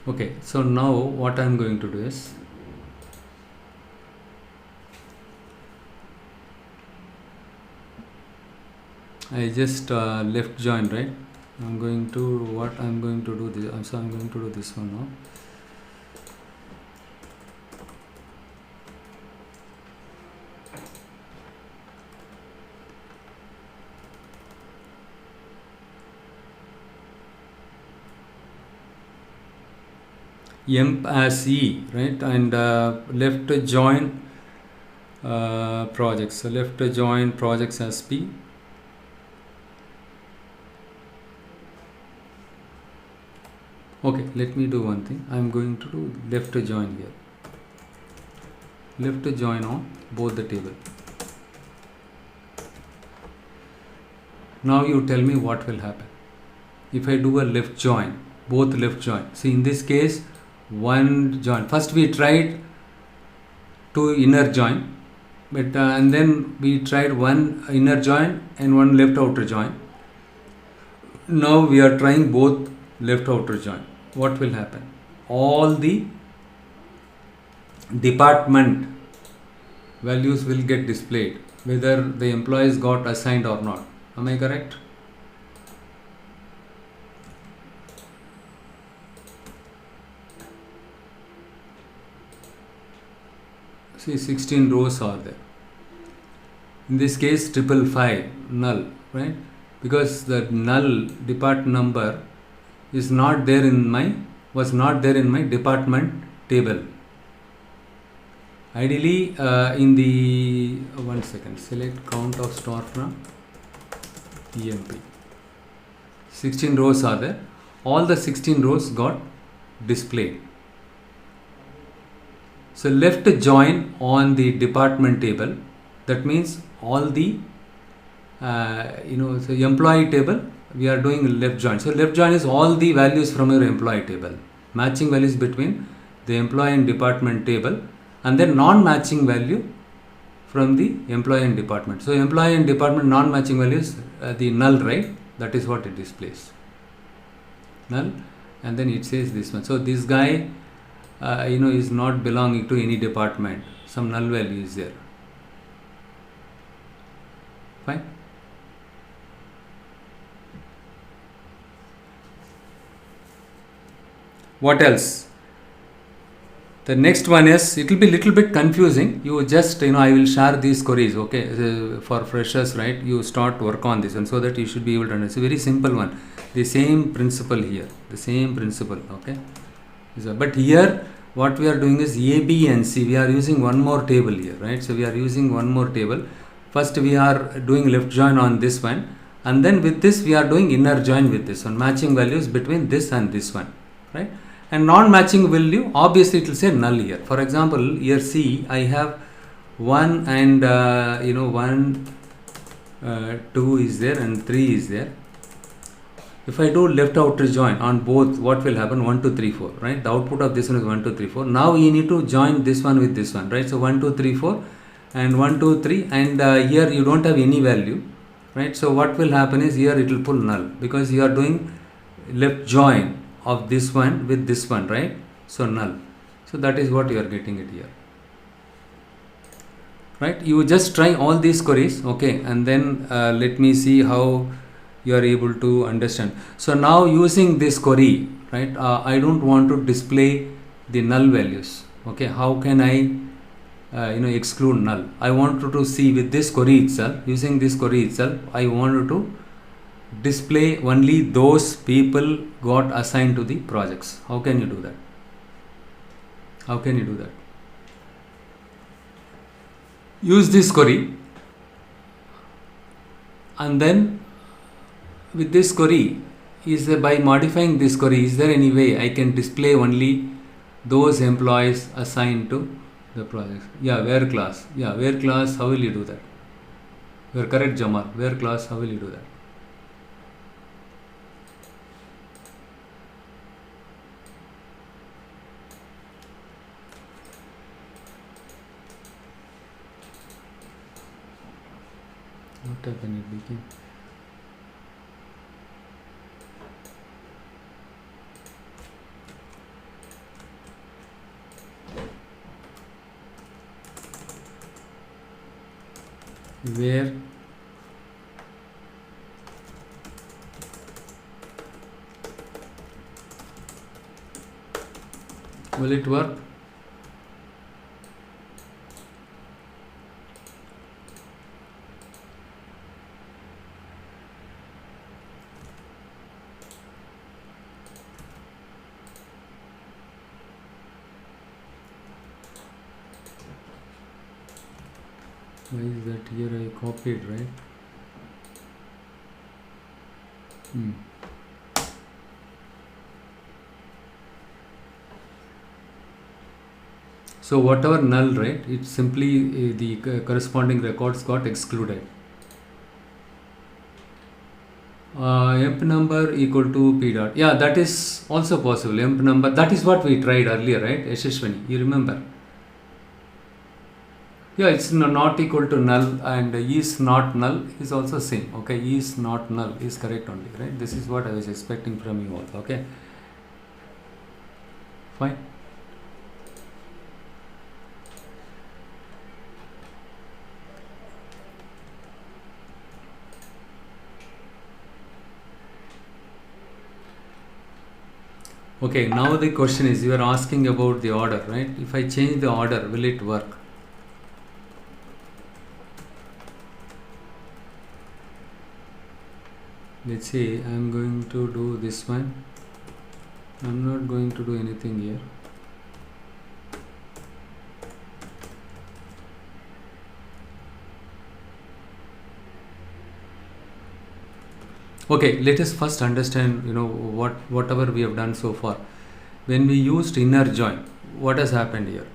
[SPEAKER 1] Okay, so now what I am going to do is, I just left join, right? I'm going to do this. So I'm going to do this one now. Emp as E, right? And left join projects. So left join projects as P. Okay, let me do one thing. I'm going to do left join here. Left join on both the table. Now you tell me what will happen if I do a left join, both left join. See, in this case, one join. First we tried two inner join, but and then we tried one inner join and one left outer join. Now we are trying both left outer join. What will happen? All the department values will get displayed, whether the employees got assigned or not. Am I correct? See, 16 rows are there. In this case, 555 null, right? Because the null depart number is not there in my, was not there in my department table. Ideally, in the, one second, select count of star from EMP. 16 rows are there. All the 16 rows got displayed. So left join on the department table, that means all the so employee table, we are doing left join. So left join is all the values from your employee table, matching values between the employee and department table, and then non-matching value from the employee and department. So employee and department non-matching values, the null, right? That is what it displays, null, and then it says this one. So this guy is not belonging to any department, some null value is there. Fine. What else? The next one is, it will be little bit confusing. You just, I will share these queries, okay, for freshers, right? You start work on this, and so that you should be able to understand. It's a very simple one. The same principle here, the same principle, okay. So, but here what we are doing is A, B and C. We are using one more table here, right? So we are using one more table. First we are doing left join on this one, and then with this we are doing inner join with this one, matching values between this and this one, right? And non-matching value, obviously it will say null here. For example, here C, I have 1 and 1, 2 is there and 3 is there. If I do left outer join on both, what will happen? 1, 2, 3, 4, right? The output of this one is 1, 2, 3, 4. Now you need to join this one with this one, right? So 1, 2, 3, 4 and 1, 2, 3, and here you don't have any value, right? So what will happen is here it will pull null, because you are doing left join of this one with this one, right? So null. So that is what you are getting it here, right? You just try all these queries, okay, and then let me see how you are able to understand. So now using this query, right, I don't want to display the null values, okay. How can I exclude null? I wanted to see with this query itself, using this query itself, I wanted to display only those people got assigned to the projects. How can you do that? How can you do that? Use this query, and then with this query, by modifying this query, is there any way I can display only those employees assigned to the projects? Yeah, where class? Yeah, where class? How will you do that? You are correct, Jamal. Where class? How will you do that? What happened? It became. Where will it work? Why is that here? I copied, right? So whatever null, right, it simply the corresponding records got excluded. Emp number equal to p dot. Yeah, that is also possible. Emp number, that is what we tried earlier, right? Yashashwani, you remember? Yeah, it's not equal to null, and is not null is also same. Okay, is not null is correct only, right? This is what I was expecting from you all. Okay, fine. Okay, now the question is, you are asking about the order, right? If I change the order, will it work? Let's say I am going to do this one. I am not going to do anything here. Okay, let us first understand, whatever we have done so far. When we used inner join, what has happened here?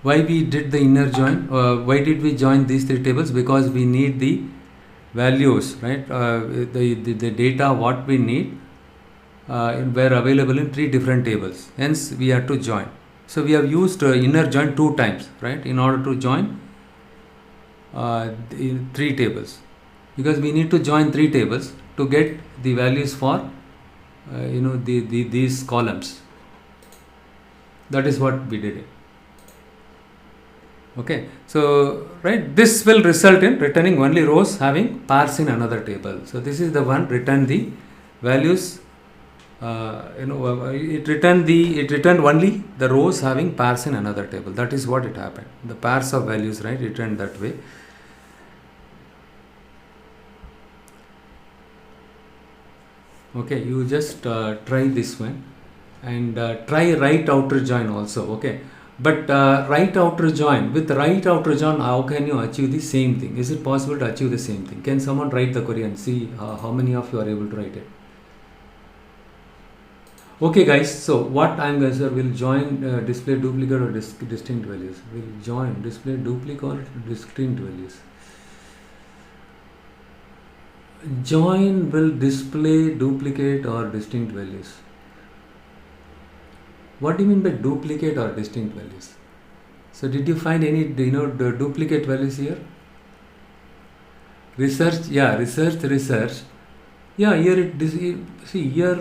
[SPEAKER 1] Why we did the inner join? Why did we join these three tables? Because we need the values, right? The data what we need were available in three different tables. Hence, we had to join. So we have used inner join 2 times, right? In order to join in 3 tables, because we need to join 3 tables to get the values for these columns. That is what we did it. Okay, so right, this will result in returning only rows having pairs in another table. So this is the one, return the values it returned only the rows having pairs in another table. That is what it happened. The pairs of values, right, returned that way. Okay, you just try this one, and try right outer join also. Okay, but right outer join, with right outer join, how can you achieve the same thing? Is it possible to achieve the same thing? Can someone write the query and see how many of you are able to write it? Okay guys, so what I'm going to say, will join display duplicate or distinct values. Will join display duplicate or distinct values. Join will display duplicate or distinct values. What do you mean by duplicate or distinct values? So did you find any the duplicate values here? Research, yeah, research. Yeah, here see here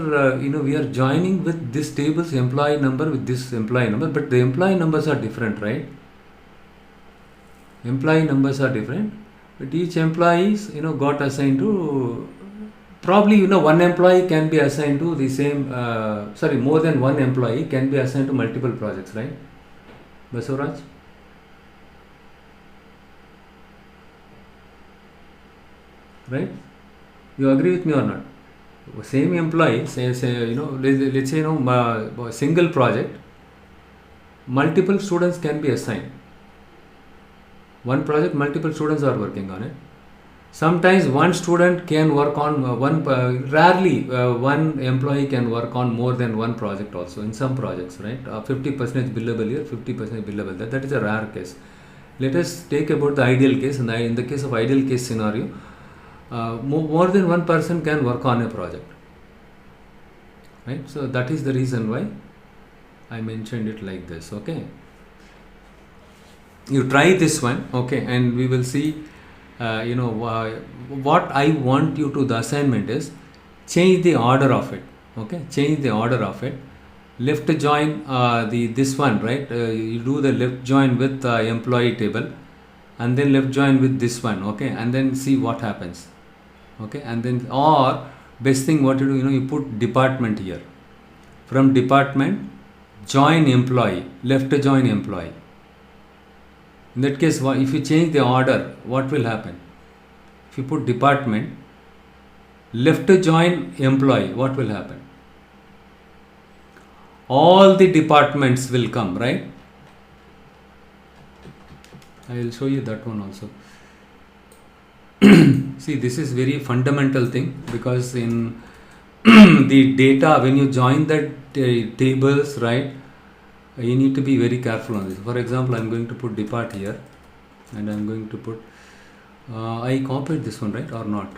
[SPEAKER 1] we are joining with this table's employee number with this employee number, but the employee numbers are different, right? Employee numbers are different, but each employee got assigned to, probably one employee can be assigned to the same more than one employee can be assigned to multiple projects, right, Basuraj? Right? You agree with me or not? Same employee, say let's say a single project, multiple students can be assigned. One project, multiple students are working on it. Sometimes one student can work on rarely one employee can work on more than one project also in some projects, right? 50% billable here, 50% billable there. That is a rare case. Let us take about the ideal case. And in the case of ideal case scenario, more than one person can work on a project, right? So that is the reason why I mentioned it like this. Okay, you try this one, okay, and we will see. What I want you to, the assignment is change the order of it. Okay, change the order of it. Left join this one, right? You do the left join with employee table, and then left join with this one. Okay, and then see what happens. Okay, and then, or best thing what you do, you put department here. From department, join employee, left join employee. In that case, if you change the order, what will happen? If you put department, left join employee, what will happen? All the departments will come, right? I will show you that one also. See, this is very fundamental thing, because in the data, when you join the tables, right, you need to be very careful on this. For example, I am going to put depart here, and I am going to put I copied this one, right, or not?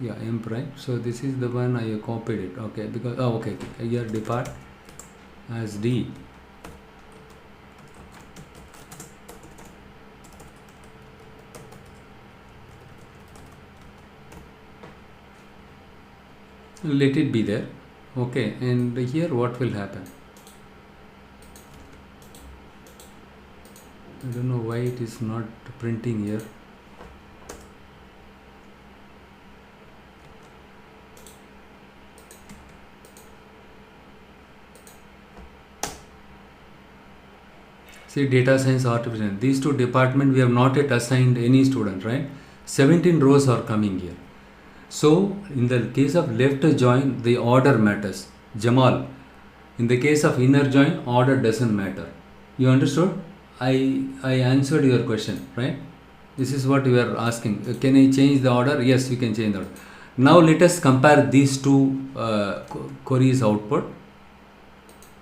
[SPEAKER 1] Yeah, emp, right? So this is the one I copied it. Okay, because okay, here depart as D. Let it be there. Okay, and here what will happen? I don't know why it is not printing here. See, data science, artificial. These two departments we have not yet assigned any student, right? 17 rows are coming here. So, in the case of left join, the order matters. Jamal, in the case of inner join, order doesn't matter. You understood? I answered your question, right? This is what you are asking. Can I change the order? Yes, you can change the order. Now let us compare these two queries output,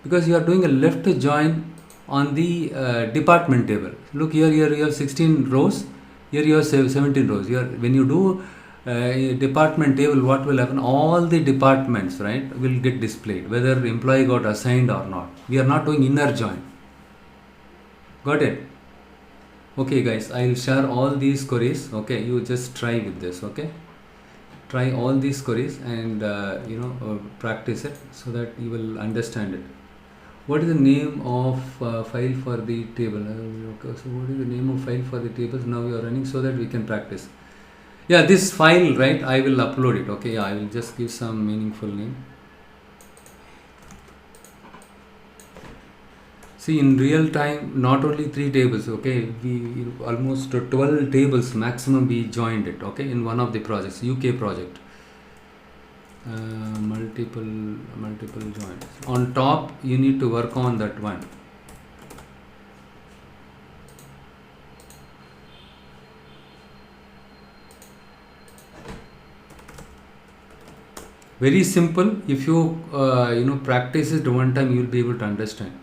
[SPEAKER 1] because you are doing a left join on the department table. Look here, you have 16 rows. Here you have 17 rows. When you do department table, what will happen? All the departments, right, will get displayed, whether employee got assigned or not. We are not doing inner join. Got it? Okay guys, I will share all these queries. Okay, you just try with this. Okay, try all these queries and practice it so that you will understand it. What is the name of file for the table? Okay, so what is the name of file for the tables now you are running, so that we can practice. Yeah, this file, right, I will upload it. Okay, yeah, I will just give some meaningful name. See, in real time, not only 3 tables, okay, we almost 12 tables maximum we joined it, okay, in one of the projects, UK project. Multiple joins. On top, you need to work on that one. Very simple. If you practice it one time, you will be able to understand.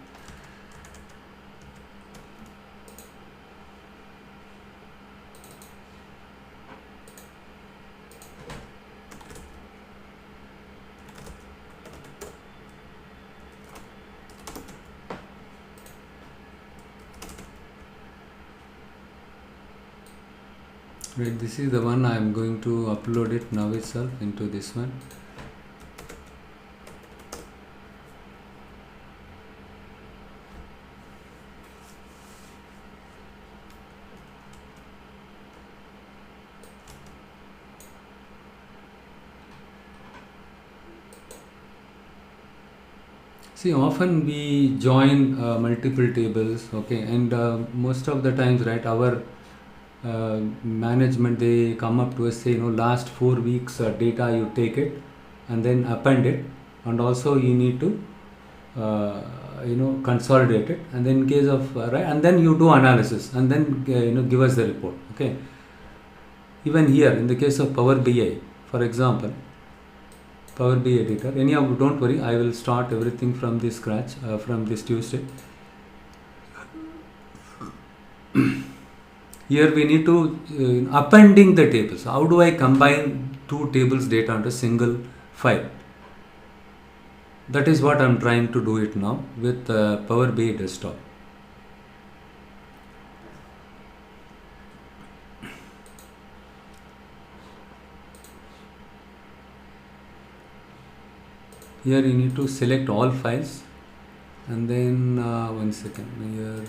[SPEAKER 1] Right, this is the one I am going to upload it now itself into this one. See, often we join multiple tables, okay, and most of the times, right, our management, they come up to us, say, last 4 weeks data, you take it and then append it, and also you need to consolidate it, and then in case of right, and then you do analysis, and then give us the report. Okay, even here in the case of Power BI, for example, Power BI editor, anyhow, don't worry, I will start everything from the scratch from this Tuesday. Here we need to appending the tables. How do I combine 2 tables data into a single file? That is what I am trying to do it now with Power BI desktop. Here you need to select all files, and then one second here.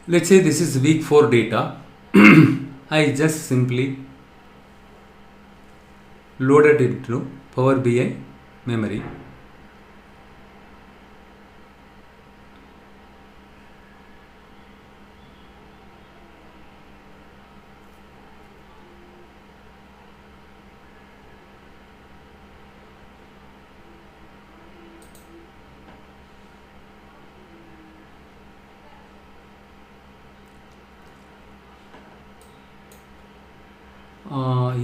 [SPEAKER 1] Let's say this is week 4 data. I just simply loaded it into Power BI memory.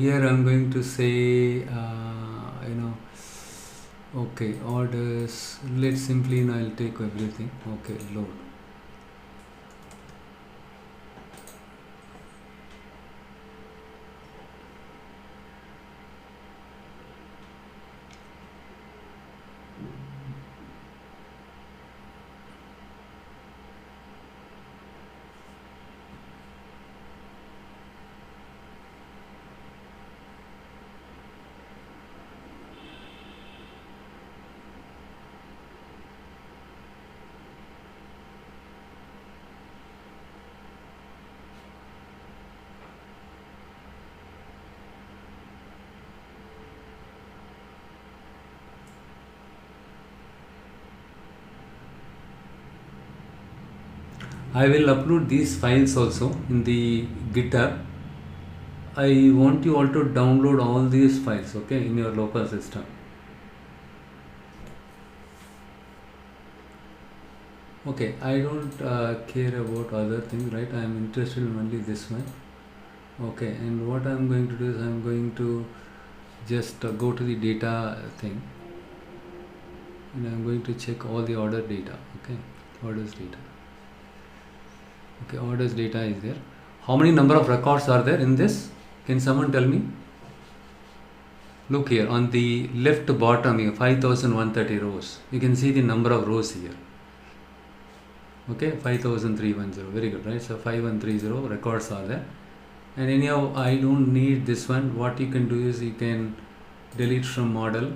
[SPEAKER 1] Here I'm going to say, okay, orders. Let's simply, I'll take everything. Okay, load. I will upload these files also in the GitHub. I want you all to download all these files, okay, in your local system. Okay, I don't care about other things, right? I am interested in only this one. Okay, and what I am going to do is I am going to just go to the data thing, and I am going to check all the order data. Okay, orders data. Okay, orders data is there. How many number of records are there in this? Can someone tell me? Look here on the left bottom here, 5130 rows. You can see the number of rows here. Okay, 5310, very good, right? So 5130 records are there. And anyhow, I don't need this one. What you can do is you can delete from model,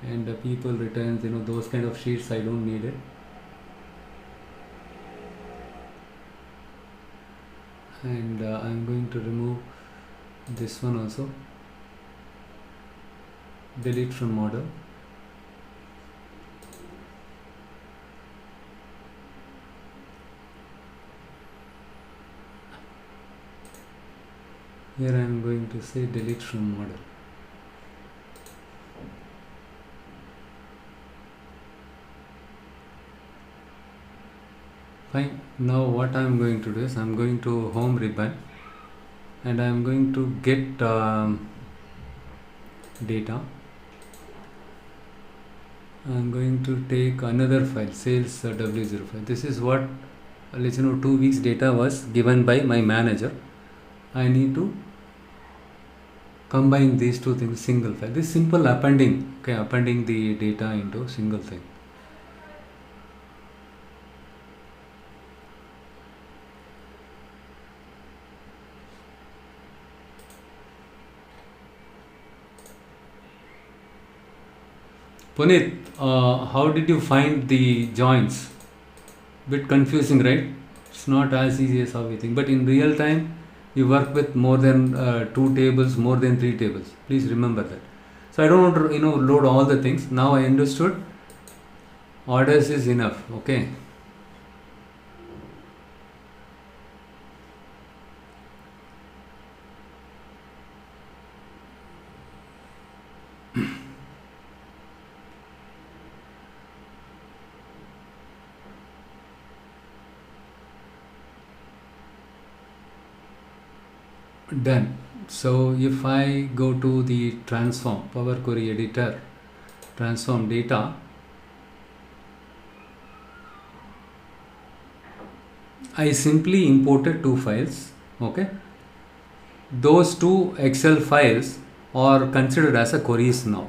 [SPEAKER 1] and people returns, those kind of sheets I don't need it. And I'm going to remove this one also, delete from model. Here I am going to say delete from model. Fine. Now what I am going to do is I am going to home ribbon, and I am going to get data. I am going to take another file, sales W05. This is what 2 weeks data was given by my manager. I need to combine these two things, single file. This simple appending, okay, appending the data into single thing. Puneet, how did you find the joins? Bit confusing, right? It's not as easy as how we think. But in real time, you work with more than 2 tables, more than 3 tables. Please remember that. So I don't want to, load all the things. Now I understood. Orders is enough. Okay. Done. So if I go to the transform, Power Query Editor, transform data, I simply imported 2 files. Okay. Those 2 Excel files are considered as a queries now.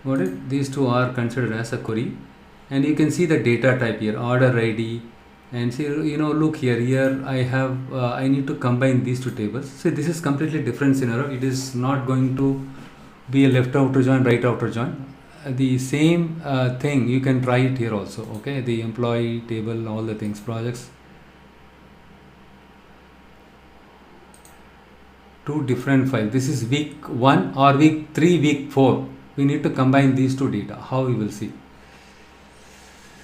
[SPEAKER 1] Got it? These 2 are considered as a query, and you can see the data type here, order ID. And see, look here I have I need to combine these 2 tables. See, this is completely different scenario. It is not going to be a left outer join, right outer join. The same thing you can try it here also. Okay, the employee table, all the things, projects, 2 different files. This is week 1 or week 3, week 4. We need to combine these 2 data. How you will see.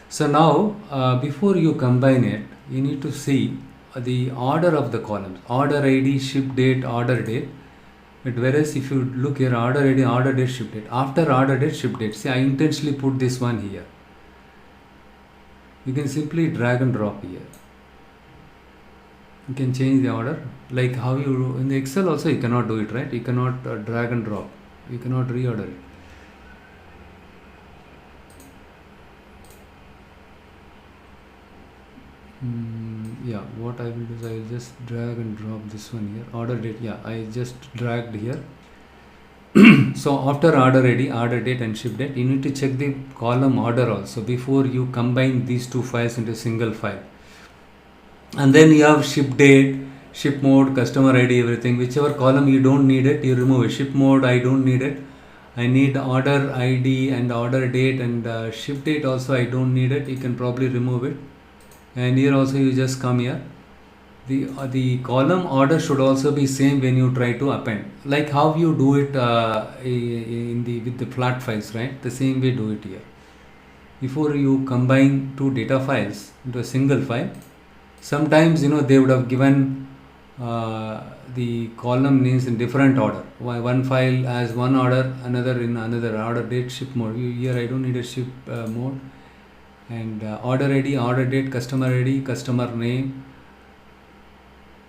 [SPEAKER 1] So now, before you combine it, you need to see the order of the columns, order ID, ship date, order date. But whereas if you look here, order ID, order date, ship date. After order date, ship date. See, I intentionally put this one here. You can simply drag and drop here. You can change the order, like how you do in the Excel also. You cannot do it, right? You cannot drag and drop. You cannot reorder it. Yeah, what I will do is I will just drag and drop this one here, order date. Yeah, I just dragged here. So after order ID, order date and ship date, you need to check the column order also before you combine these 2 files into a single file. And then you have ship date, ship mode, customer ID, everything. Whichever column you don't need it, you remove it. Ship mode, I don't need it. I need order ID and order date, and ship date also I don't need it. You can probably remove it. And here also you just come here. The column order should also be same when you try to append, like how you do it with the flat files, right? The same way do it here. Before you combine 2 data files into a single file, sometimes they would have given the column names in different order. One file has one order, another in another order date, ship mode. Here I don't need a ship mode. And order ID, order date, customer ID, customer name,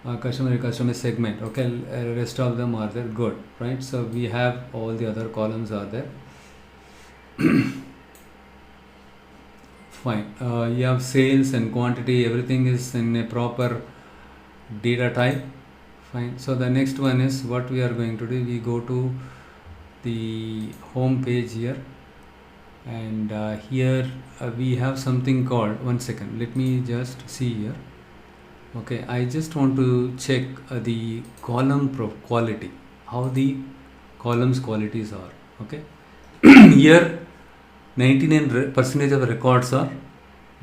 [SPEAKER 1] customer segment. Okay, rest of them are there. Good, right? So we have all the other columns are there. Fine. You have sales and quantity, everything is in a proper data type. Fine. So the next one is what we are going to do. We go to the home page here. and here we have something called, one second, let me just see here. Okay, I just want to check the column quality, how the columns qualities are. Okay, here 99% of records are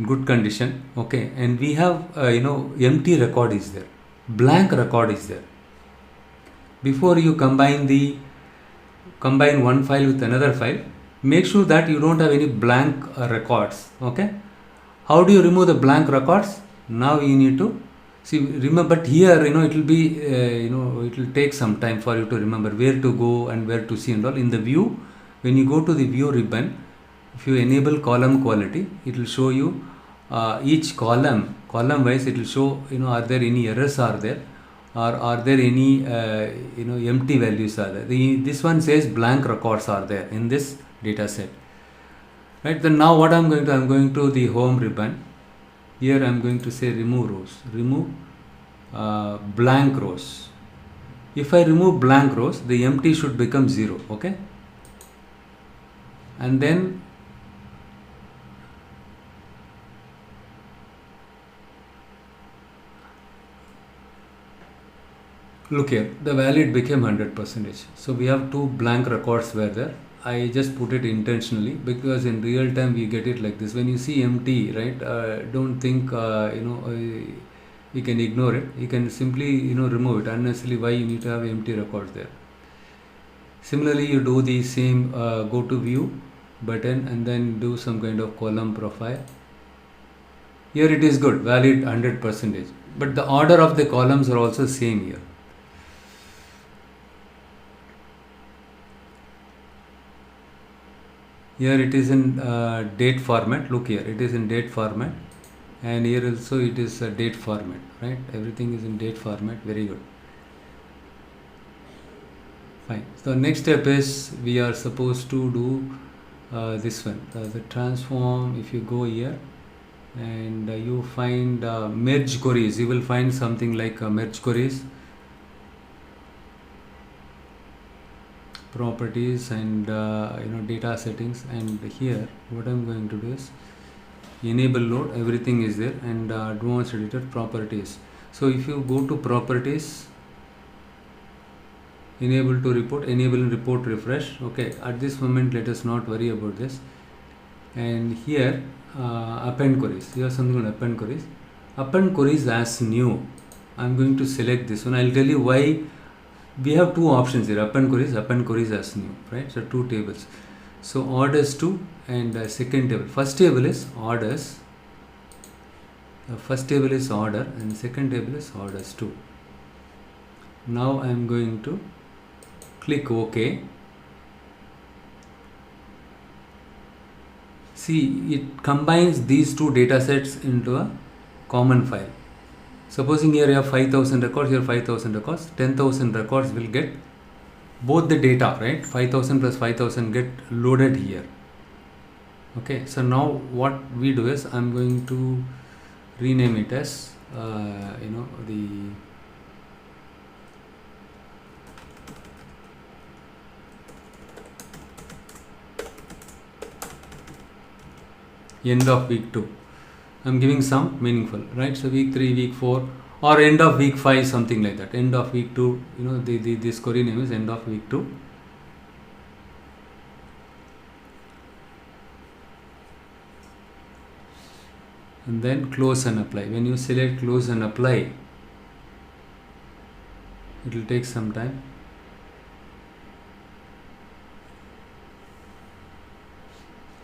[SPEAKER 1] good condition. Okay, and we have empty record is there, blank record is there. Before you combine one file with another file, make sure that you don't have any blank records. Okay, how do you remove the blank records? Now you need to see, remember, but here it will be it will take some time for you to remember where to go and where to see and all. In the view, when you go to the view ribbon, if you enable column quality, it will show you each column wise. It will show, are there any errors are there, or are there any empty values are there. This one says blank records are there in this data set, right? Then now what I'm going to the home ribbon. Here I'm going to say remove rows, remove blank rows. If I remove blank rows, the empty should become 0. Okay, and then look here, the valid became 100%. So we have two blank records were there. I just put it intentionally because in real time we get it like this. When you see empty, right, don't think you can ignore it. You can simply remove it. Unnecessarily, why you need to have empty records there. Similarly, you do the same, go to view button and then do some kind of column profile. Here it is good, valid 100%, but the order of the columns are also same here. Here it is in date format. Look here, it is in date format, and here also it is a date format, right? Everything is in date format. Very good. Fine. So next step is we are supposed to do this one, the transform. If you go here and you find merge queries, you will find something like merge queries, properties, and data settings. And here what I'm going to do is enable load, everything is there, and advanced editor properties. So if you go to properties, enable to report, enable report refresh. Okay, at this moment let us not worry about this. And here append queries, here something called append queries. Append queries as new, I'm going to select this one. I'll tell you why. We have two options here, append queries as new, right? So two tables. So orders 2 and second table. First table is orders. First table is order and second table is orders 2. Now I am going to click OK. See, it combines these two data sets into a common file. Supposing here you have 5,000 records, here 5,000 records, 10,000 records will get both the data, right? 5,000 plus 5,000 get loaded here. Okay, so now what we do is I'm going to rename it as the end of week 2. I'm giving some meaningful, right? So week 3, week 4, or end of week 5, something like that. End of week 2, this query name is end of week 2. And then close and apply. When you select close and apply, it will take some time.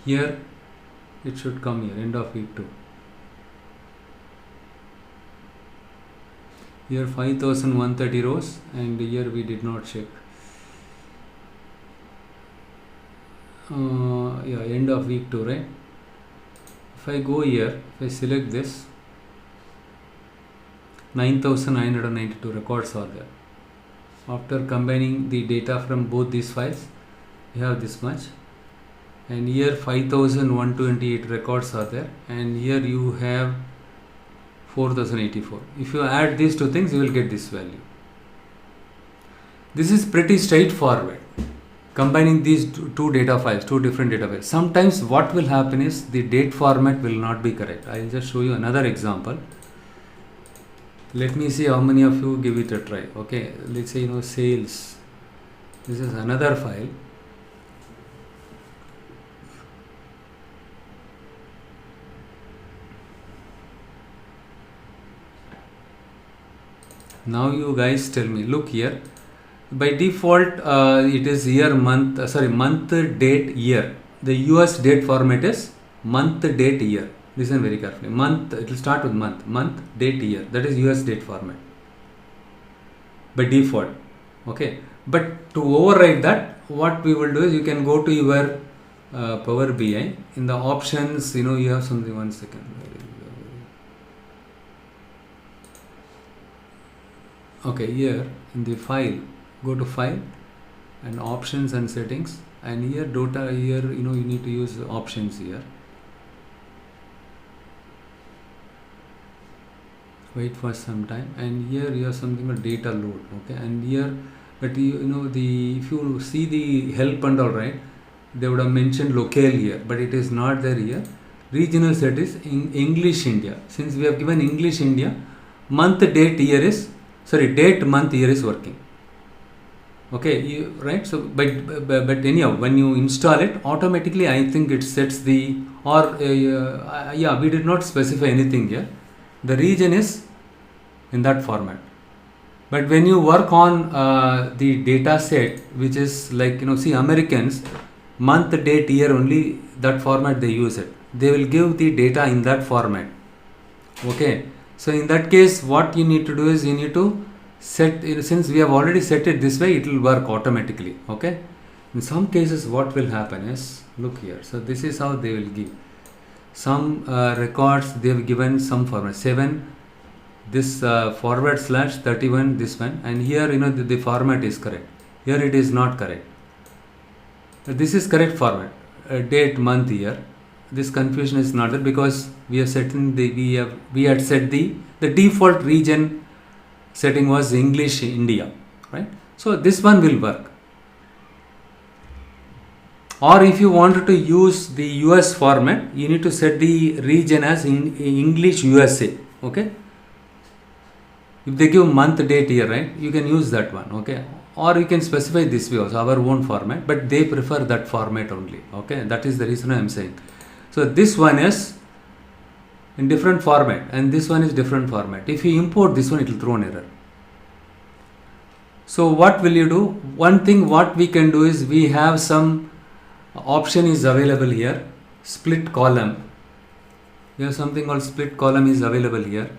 [SPEAKER 1] Here it should come here, end of week 2. Here 5,130 rows, and here we did not check. End of week 2, right? If I go here, if I select this, 9,992 records are there. After combining the data from both these files, you have this much. And here 5,128 records are there, and here you have 4,084. If you add these two things, you will get this value. This is pretty straightforward. combining these two data files, two different data files. Sometimes what will happen is the date format will not be correct. I'll just show you another example. Let me see how many of you give it a try. Okay, let's say sales. This is another file. Now you guys tell me. Look here. By default, it is year, month. Month, date, year. The US date format is month, date, year. Listen very carefully. Month. It will start with month, date, year. That is US date format. By default. Okay. But to override that, what we will do is you can go to your Power BI. In the options, you have something. 1 second. Okay, here in the file, go to file and options and settings, and here data, here you need to use options here. Wait for some time, and here you have something called data load. Okay, and here, but if you see the help and all, right, they would have mentioned locale here, but it is not there here. Regional set is in English India. Since we have given English India, month, date, year is date, month, year is working. Okay, right? So, but anyhow, when you install it, automatically I think it sets the, or yeah, we did not specify anything here. The region is in that format. But when you work on the data set, which is like, see, Americans, month, date, year, only that format they use it. They will give the data in that format. Okay. So in that case, what you need to do is you need to set, since we have already set it this way, it will work automatically. Okay. In some cases, what will happen is, look here. So this is how they will give. Some records they have given some format 7, this /31, this one, and here the format is correct. Here it is not correct. This is correct format, date, month, year. This confusion is not there because we have set in we had set the default region setting was English India, right? So this one will work. Or if you wanted to use the US format, you need to set the region as in English USA. Okay. If they give month, date, year, right, you can use that one. Okay. Or you can specify this way also, our own format, but they prefer that format only. Okay. That is the reason I am saying. So this one is in different format and this one is different format. If you import this one, it will throw an error. So what will you do? One thing what we can do is we have some option is available here, split column. We have something called split column is available here.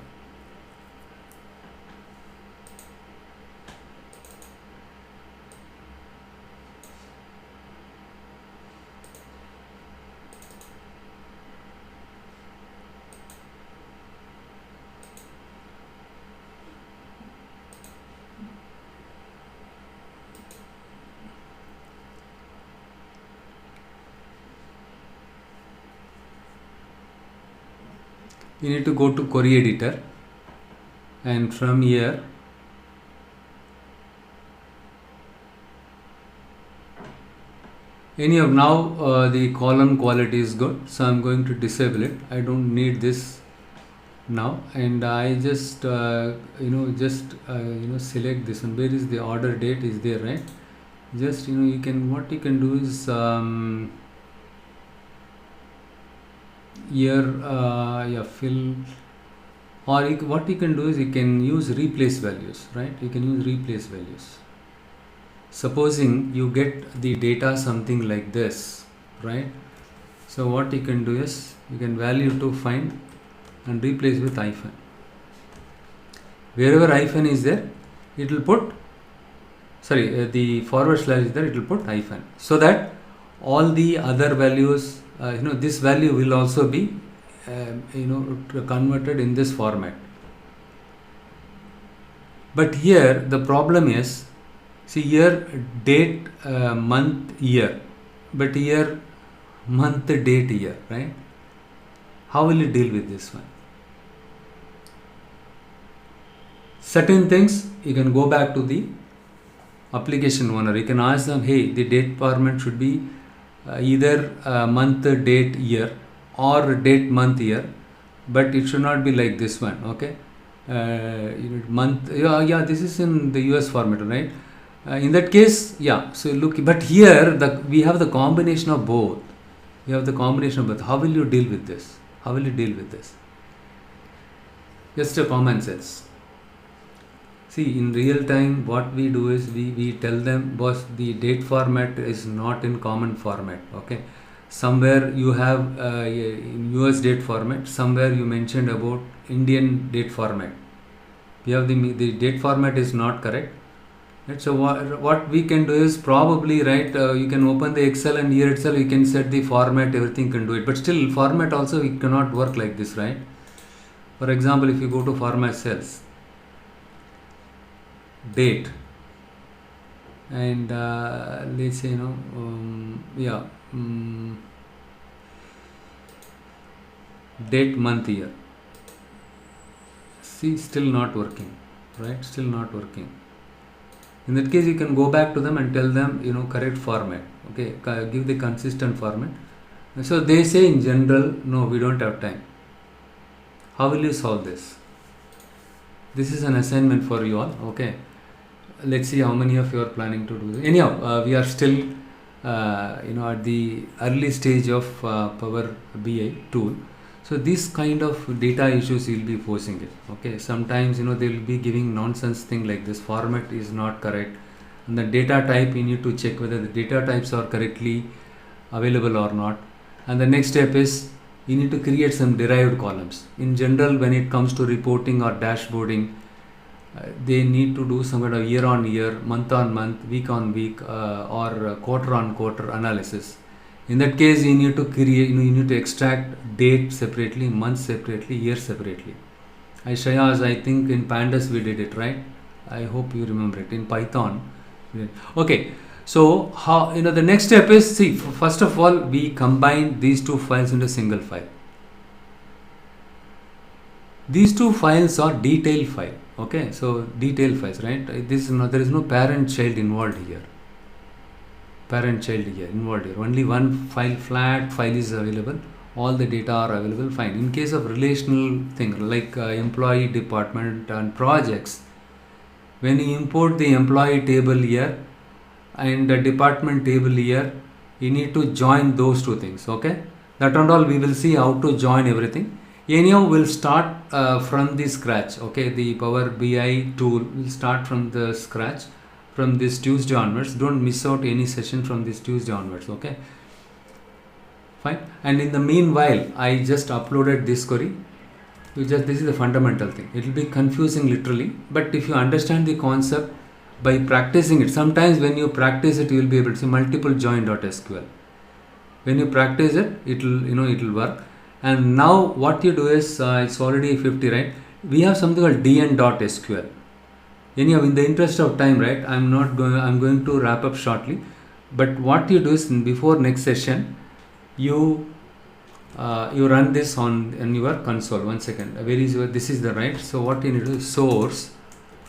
[SPEAKER 1] You need to go to query editor, and from here anyhow now the column quality is good, so I'm going to disable it. I don't need this now, and I just select this one. Where is the order date is there, right? Just you can, what you can do is here fill, or what you can do is you can use replace values, right? You can use replace values. Supposing you get the data something like this, right? So what you can do is you can value to find and replace with hyphen. Wherever hyphen is there, it will put the forward slash is there, it will put hyphen, so that all the other values, this value will also be converted in this format. But here the problem is, see here date, month, year, but here month, date, year, right? How will you deal with this one? Certain things you can go back to the application owner, you can ask them, hey, the date format should be either month, date, year, or date, month, year, but it should not be like this one. Okay, month, yeah, this is in the US format, right? In that case, yeah, so look, but here we have the combination of both. You have the combination of both. How will you deal with this? How will you deal with this? Just a common sense. See, in real time, what we do is we tell them, boss, the date format is not in common format. Okay, somewhere you have in US date format, somewhere you mentioned about Indian date format. We have the date format is not correct. Right? So what we can do is probably, right, you can open the Excel and here itself you can set the format, everything can do it. But still format also it cannot work like this, right? For example, if you go to format cells, date, and let's say, date, month, year. See, still not working, right? Still not working. In that case, you can go back to them and tell them, correct format. Okay, give the consistent format. So they say in general, no, we don't have time. How will you solve this? This is an assignment for you all. Okay, let's see how many of you are planning to do this. Anyhow, we are still, at the early stage of Power BI tool. So this kind of data issues you'll be forcing it. Okay, sometimes they'll be giving nonsense thing like this format is not correct, and the data type you need to check whether the data types are correctly available or not. And the next step is you need to create some derived columns. In general, when it comes to reporting or dashboarding, they need to do some kind of year on year, month on month, week on week, or quarter on quarter analysis. In that case, you need to create, you need to extract date separately, month separately, year separately. Shayaz, I think in Pandas we did it, right? I hope you remember it. In Python. Okay, so how, the next step is, see, first of all, we combine these two files into a single file. These two files are detail file. Okay, so detail files, right? This is not, there is no parent child involved here. Involved here. Only one flat file is available. All the data are available. Fine. In case of relational thing like employee, department, and projects, when you import the employee table here and the department table here, you need to join those two things. Okay, that and all we will see how to join everything. Anyhow, we'll start from the scratch. Okay, the Power BI tool will start from the scratch. From this Tuesday onwards, don't miss out any session from this Tuesday onwards. Okay, fine. And in the meanwhile, I just uploaded this query. This is the fundamental thing. It will be confusing literally, but if you understand the concept by practicing it, sometimes when you practice it, you will be able to see multiple join.sql. When you practice it, it will work. And now what you do is it's already 50, right? We have something called dn.sql. Anyhow, in the interest of time, right, I'm going to wrap up shortly. But what you do is before next session, you run this on your console. 1 second. Where is your? This is the right. So what you need to do is source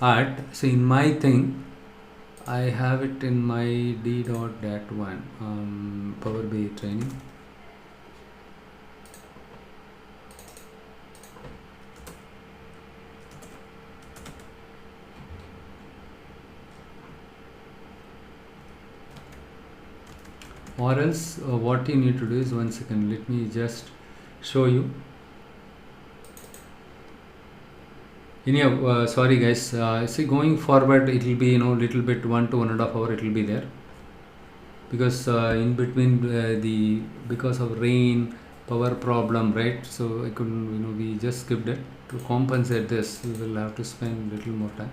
[SPEAKER 1] at. So in my thing, I have it in my d.dat1 Power BI training. Or else what you need to do is 1 second, let me just show you. Anyhow, sorry guys, see, going forward it will be little bit 1 to 1.5 hours it will be there, because in between because of rain, power problem, right? So I couldn't, we just skipped it. To compensate this, we will have to spend little more time.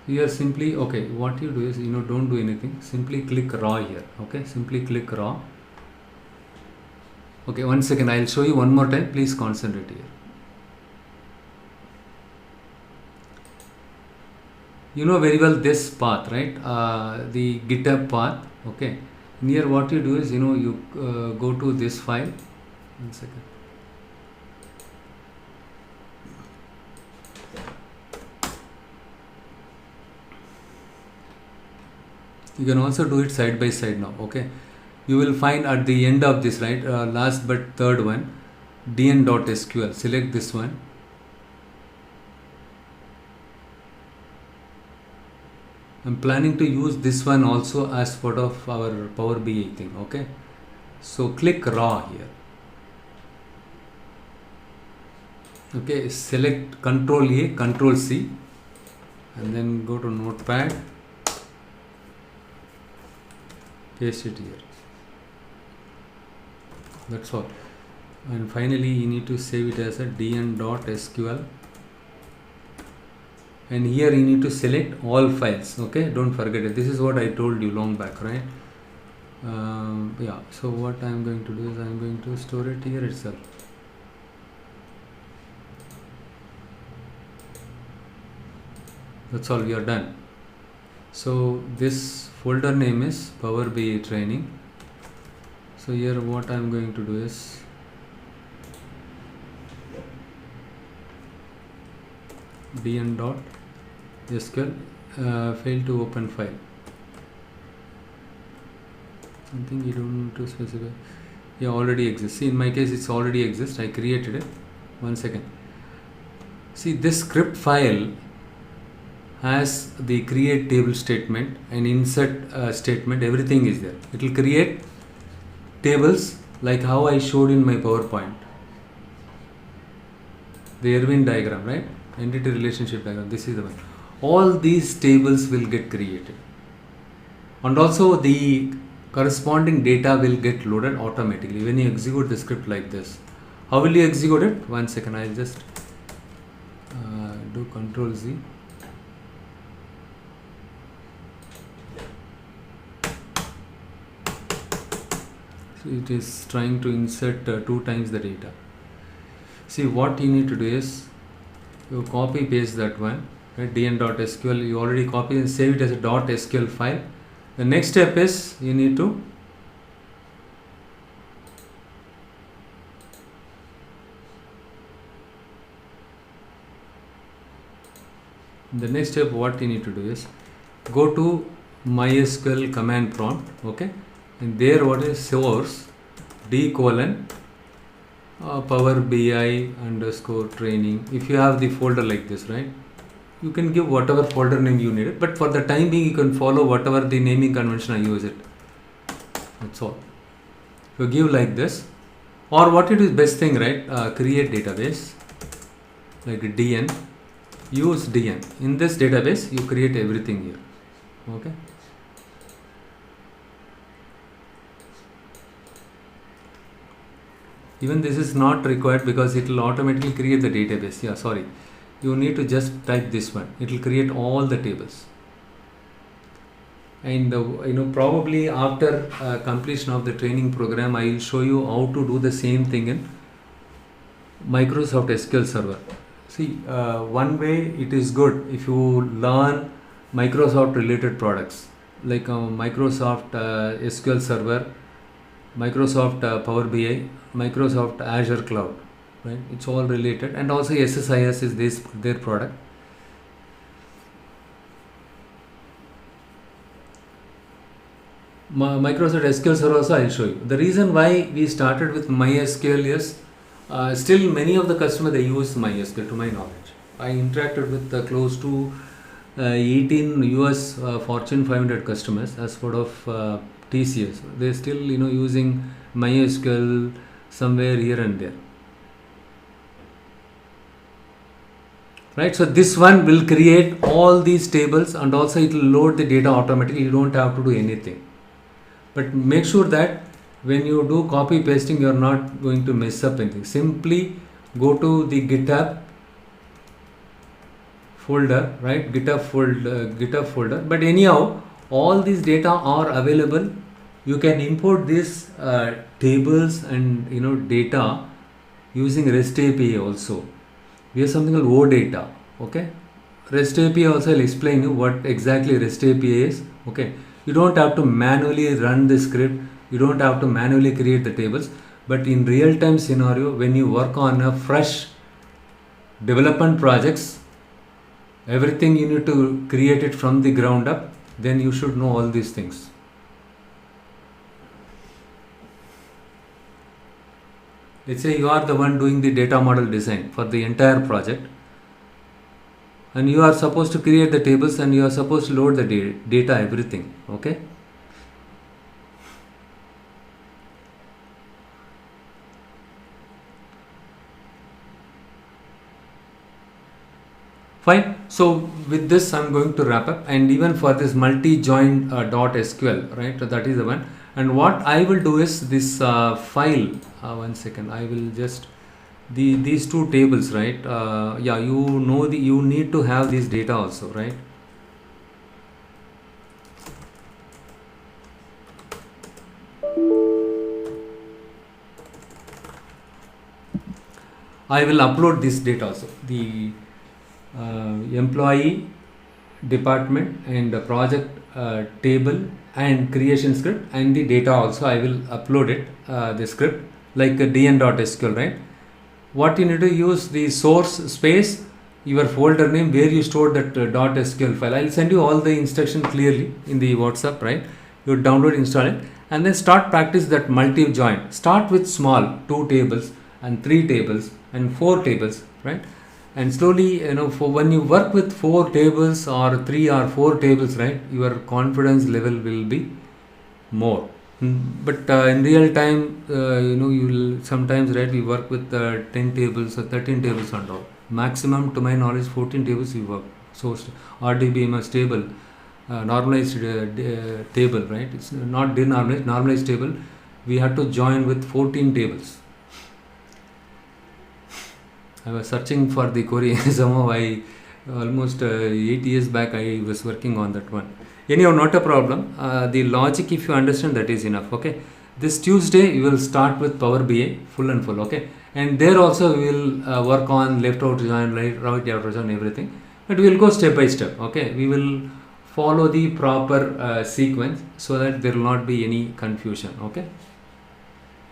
[SPEAKER 1] Here simply, okay, what you do is, don't do anything, simply click raw here. Okay, simply click raw. Okay, 1 second, I'll show you one more time, please concentrate here. You know very well this path, right? The GitHub path. Okay, and here what you do is, you go to this file. 1 second. You can also do it side by side now. Okay, you will find at the end of this, right, last but third one, dn.sql. Select this one. I'm planning to use this one also as part of our Power BI thing. Okay, so click raw here. Okay, select Control A, Control C, and then go to Notepad, paste it here. That's all. And finally, you need to save it as a dn.sql. And here you need to select all files. Okay, don't forget it. This is what I told you long back, right? Yeah. So what I'm going to do is I'm going to store it here itself. That's all, we are done. So this folder name is Power BI training. So here what I'm going to do is dn.sql failed to open file. Something you don't need to specify. Yeah, already exists. See, in my case it's already exists. I created it. 1 second. See, this script file has the create table statement and insert statement. Everything is there. It will create tables like how I showed in my PowerPoint. The Irwin diagram, right? Entity relationship diagram. This is the one. All these tables will get created, and also the corresponding data will get loaded automatically when you execute the script like this. How will you execute it? 1 second. I'll just do Control Z. So it is trying to insert 2 times the data. See, what you need to do is you copy paste that one, right? dn.sql. You already copy and save it as a .sql file. The next step is you need to what you need to do is go to MySQL command prompt. Okay, and there what is source d:" Power BI underscore training. If you have the folder like this, right, you can give whatever folder name you need it, but for the time being you can follow whatever the naming convention I use it. That's all. You give like this, or what it is best thing, right? Create database like dn. Use dn. In this database you create everything here. Okay. Even this is not required because it will automatically create the database. Yeah, sorry. You need to just type this one. It will create all the tables. And probably after completion of the training program, I will show you how to do the same thing in Microsoft SQL Server. See, one way it is good if you learn Microsoft related products like Microsoft SQL Server, Microsoft Power BI, Microsoft Azure Cloud, right? It's all related, and also SSIS is their product. Microsoft SQL Server also I'll show you. The reason why we started with MySQL is still many of the customers they use MySQL to my knowledge. I interacted with close to 18 US Fortune 500 customers as part of TCS. They're still using MySQL somewhere here and there. Right, so this one will create all these tables and also it will load the data automatically. You don't have to do anything. But make sure that when you do copy pasting, you are not going to mess up anything. Simply go to the GitHub folder, right? GitHub folder. But anyhow, all these data are available. You can import these tables and data using REST API also. We have something called OData. Okay, REST API also I'll explain you what exactly REST API is. Okay, you don't have to manually run the script. You don't have to manually create the tables. But in real-time scenario, when you work on a fresh development projects, everything you need to create it from the ground up. then you should know all these things. Let's say you are the one doing the data model design for the entire project, and you are supposed to create the tables and you are supposed to load the data, everything. Okay. Fine. So with this, I'm going to wrap up. And even for this multi-join .sql, right? That is the one. And what I will do is this file. One second. I will just these two tables, right? Yeah, you need to have this data also, right? I will upload this data also. The employee, department, and the project table and creation script, and the data also I will upload it, the script like a dn.sql, right? What you need to use the source space, your folder name where you stored that .sql file. I'll send you all the instruction clearly in the WhatsApp, right? You download, install it, and then start practice that multi join. Start with small 2 tables and 3 tables and 4 tables, right? And slowly, for when you work with 4 tables or 3 or 4 tables, right, your confidence level will be more. But in real time, you will sometimes, right, we work with 10 tables or 13 tables and all. Maximum, to my knowledge, 14 tables we work. So RDBMS table, normalized table, right? It's not denormalized, normalized table. We had to join with 14 tables. I was searching for the query. Somehow almost 8 years back I was working on that one. Anyhow, not a problem. The logic, if you understand, that is enough. Okay. This Tuesday we will start with Power BI full and full. Okay. And there also we will work on left out join, right out join, everything. But we will go step by step. Okay. We will follow the proper sequence so that there will not be any confusion. Okay.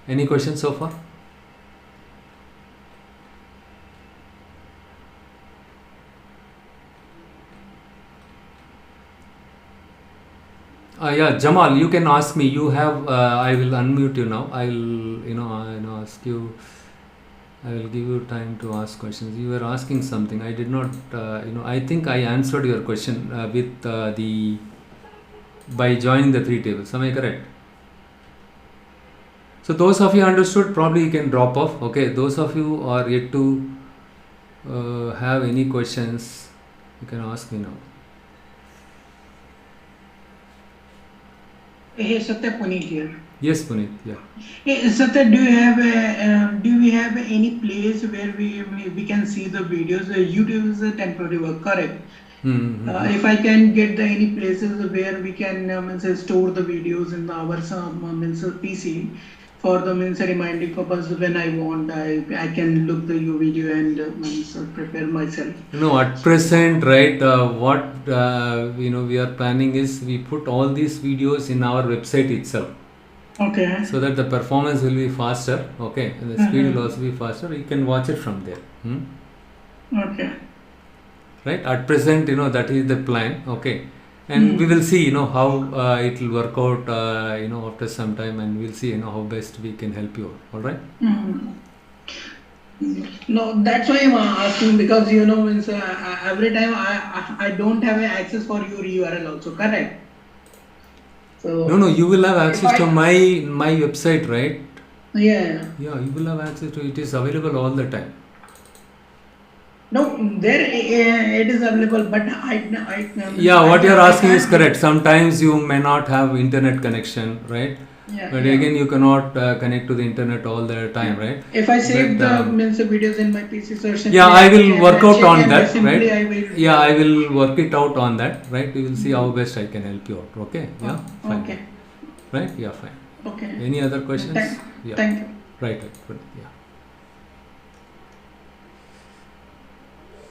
[SPEAKER 1] Any questions so far? Yeah, Jamal, you can ask me. You have. I will unmute you now. I will, ask you. I will give you time to ask questions. You were asking something. I did not. I think I answered your question with by joining the 3 tables. Am I correct? So those of you understood, probably you can drop off. Okay. Those of you are yet to have any questions, you can ask me now.
[SPEAKER 2] Hey Satya, Puneet here.
[SPEAKER 1] Yes, Puneet. Yeah.
[SPEAKER 2] Hey Satya, do we have any place where we can see the videos? YouTube is a temporary work, correct? If I can get any places where we can store the videos in our PC for the reminding purpose, when I want, I can look the video and prepare myself.
[SPEAKER 1] At present, right, what we are planning is we put all these videos in our website itself.
[SPEAKER 2] Okay.
[SPEAKER 1] So that the performance will be faster. Okay, and the speed will also be faster. You can watch it from there.
[SPEAKER 2] Okay.
[SPEAKER 1] Right. At present, that is the plan. Okay. And we will see, how it will work out, after some time, and we'll see, how best we can help you. All right.
[SPEAKER 2] No, that's why I'm asking, because every time I don't have access for your URL also, correct? So
[SPEAKER 1] no, you will have access to my website, right?
[SPEAKER 2] Yeah.
[SPEAKER 1] Yeah, you will have access to it. It is available all the time.
[SPEAKER 2] No, there it is available, but
[SPEAKER 1] yeah, what you are asking is correct. Sometimes you may not have internet connection, right?
[SPEAKER 2] Yeah,
[SPEAKER 1] but again, you cannot connect to the internet all the time, right?
[SPEAKER 2] If I save the videos in my PC, so
[SPEAKER 1] yeah, I will work out on that, right? Yeah, I will work it out on that, right? We will see how best I can help you out. Okay? Yeah. Fine.
[SPEAKER 2] Okay.
[SPEAKER 1] Right? Yeah, fine.
[SPEAKER 2] Okay.
[SPEAKER 1] Any other questions?
[SPEAKER 2] Yeah. Thank you.
[SPEAKER 1] Right. Good. Yeah.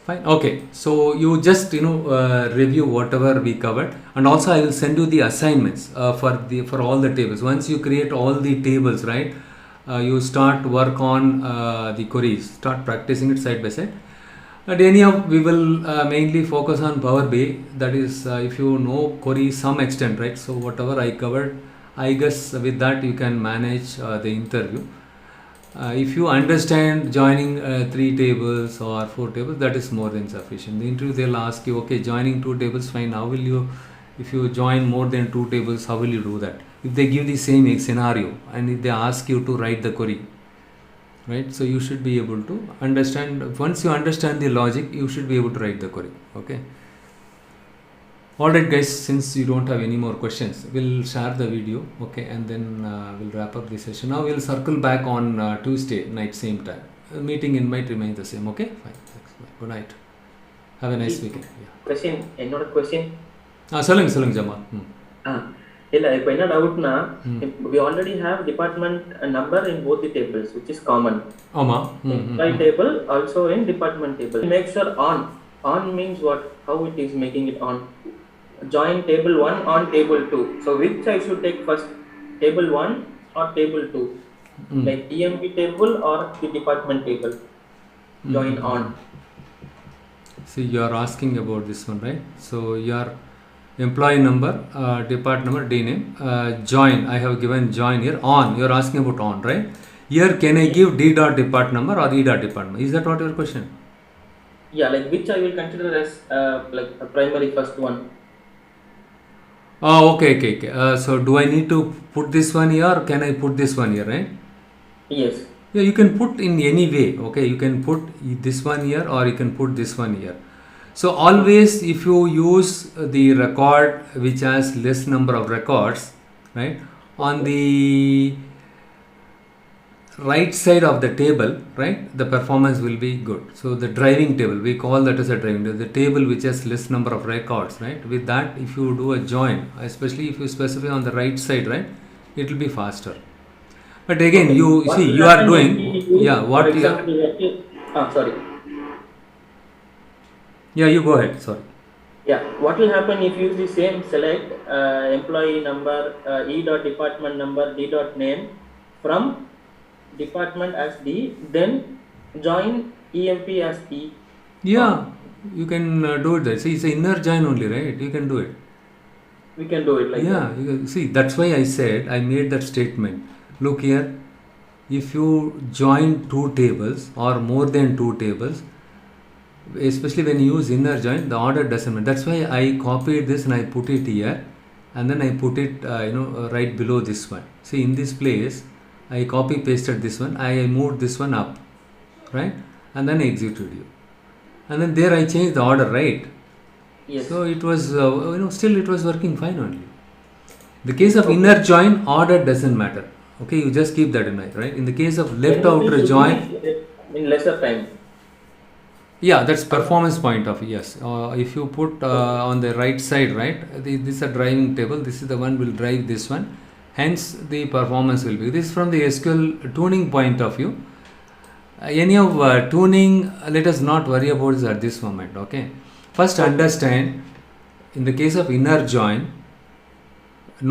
[SPEAKER 1] Fine. Okay. So you just review whatever we covered, and also I will send you the assignments for all the tables. Once you create all the tables, right, you start work on the queries. Start practicing it side by side. At anyhow, we will mainly focus on Power BI. That is, if you know query some extent, right? So whatever I covered, I guess with that you can manage the interview. If you understand joining 3 tables or 4 tables, that is more than sufficient. The interview they'll ask you, okay, joining 2 tables, fine. How will you, if you join more than 2 tables, how will you do that? If they give the same scenario and if they ask you to write the query, right? So you should be able to understand. Once you understand the logic, you should be able to write the query. Okay. Alright guys, since you don't have any more questions, we'll share the video, okay, and then we'll wrap up the session. Now we'll circle back on Tuesday night, same time. Meeting invite remains the same, okay? Fine, thanks. Bye. Good night. Have a nice weekend.
[SPEAKER 3] Question, என்னோட question.
[SPEAKER 1] சொல்லுங்க Jamal.
[SPEAKER 3] இல்ல இப்போ என்ன டவுட்னா, we already have department number in both the tables, which is common.
[SPEAKER 1] ஆமா.
[SPEAKER 3] Employee table also in department table. Make sure on means what? How it is making it on? Join table 1 on table 2. So which I should take first, table 1 or table 2? Like EMP table or the department table? Join on.
[SPEAKER 1] See, you are asking about this one, right? So your employee number, department number, D name, join. I have given join here. On, you are asking about on, right? Here, can I give D dot department number or E dot department? Is that what your question?
[SPEAKER 3] Yeah, like which I will consider as like a primary first one.
[SPEAKER 1] Oh, okay. So do I need to put this one here or can I put this one here, right?
[SPEAKER 3] Yes.
[SPEAKER 1] Yeah, you can put in any way, okay? You can put this one here or you can put this one here. So always if you use the record which has less number of records, right, on the right side of the table, right, the performance will be good. So the driving table, we call that as a driving table, the table which has less number of records, right? With that, if you do a join, especially if you specify on the right side, right, it will be faster. But again,
[SPEAKER 3] Okay.
[SPEAKER 1] you
[SPEAKER 3] What
[SPEAKER 1] see,
[SPEAKER 3] will
[SPEAKER 1] you are
[SPEAKER 3] happen
[SPEAKER 1] doing,
[SPEAKER 3] if we-
[SPEAKER 1] yeah,
[SPEAKER 3] for
[SPEAKER 1] what you are,
[SPEAKER 3] example, sorry.
[SPEAKER 1] yeah, you go ahead, sorry.
[SPEAKER 3] Yeah, what will happen if you use the same select employee number, E dot department number, D dot name from department as D, then join EMP as E.
[SPEAKER 1] Yeah, you can do it there. See, it's an inner join only, right? You can do it.
[SPEAKER 3] We can do it like
[SPEAKER 1] Yeah,
[SPEAKER 3] that.
[SPEAKER 1] you can, see, that's why I said, I made that statement. Look here, if you join 2 tables or more than 2 tables, especially when you use inner join, the order doesn't matter. That's why I copied this and I put it here and then I put it right below this one. See, in this place I copy pasted this one, I moved this one up, right, and then I executed you, and then there I changed the order, right?
[SPEAKER 3] Yes.
[SPEAKER 1] So it was still it was working fine only. The case of inner join, order doesn't matter, okay? You just keep that in mind, right? In the case of left
[SPEAKER 3] Then
[SPEAKER 1] outer
[SPEAKER 3] it will
[SPEAKER 1] join,
[SPEAKER 3] be in lesser time.
[SPEAKER 1] yeah, that's performance point of view. Yes, if you put on the right side, right, this is a driving table, this is the one will drive this one, hence the performance will be this from the SQL tuning point of view. Any of tuning, let us not worry about this at this moment, okay? First understand, in the case of inner join,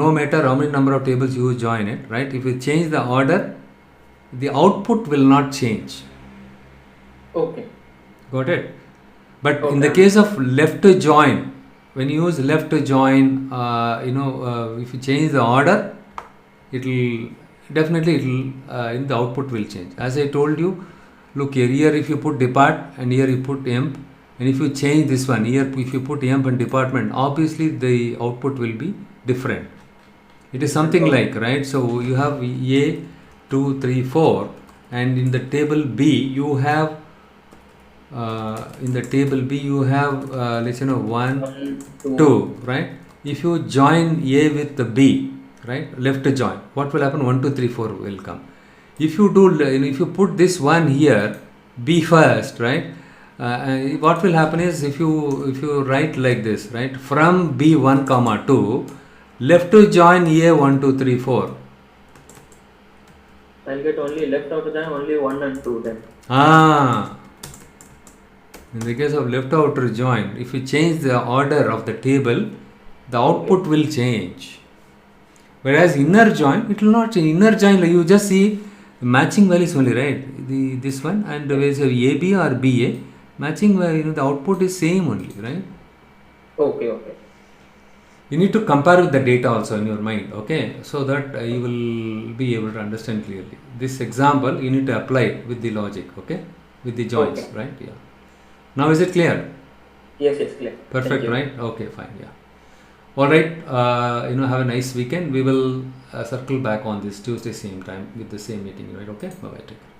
[SPEAKER 1] no matter how many number of tables you join it, right, if you change the order, the output will not change.
[SPEAKER 3] Okay.
[SPEAKER 1] Got it? But in the
[SPEAKER 3] Okay.
[SPEAKER 1] case of left join, when you use left join, if you change the order, it will definitely in the output will change. As I told you, look here if you put depart and here you put emp, and if you change this one here, if you put emp and department, obviously the output will be different. It is something like, right? So you have A 2 3 4, and in the table B you have let's say 1 2, right? If you join A with the B, right, left join, what will happen? 1 2 3 4 will come. If you put this one here, B first, right, what will happen is if you write like this, right, from B 1 comma 2, left to join A 1 2 3 4,
[SPEAKER 3] I'll get only left out of them only 1 and 2 then.
[SPEAKER 1] In the case of left outer join, if you change the order of the table, the output will change. Whereas inner join, it will not change. Inner join, like you just see the matching values only, right? This one, and whether it's AB or BA, Matching where the output is same only, right?
[SPEAKER 3] Okay, okay.
[SPEAKER 1] You need to compare with the data also in your mind, okay, so that you will be able to understand clearly. This example you need to apply it with the logic, okay, with the joints,
[SPEAKER 3] Okay.
[SPEAKER 1] right? Yeah. Now is it clear?
[SPEAKER 3] Yes, clear.
[SPEAKER 1] Perfect,
[SPEAKER 3] Thank you.
[SPEAKER 1] right? Okay, fine, yeah. All right, have a nice weekend. We will circle back on this Tuesday same time with the same meeting, right? Okay, bye bye. Take care.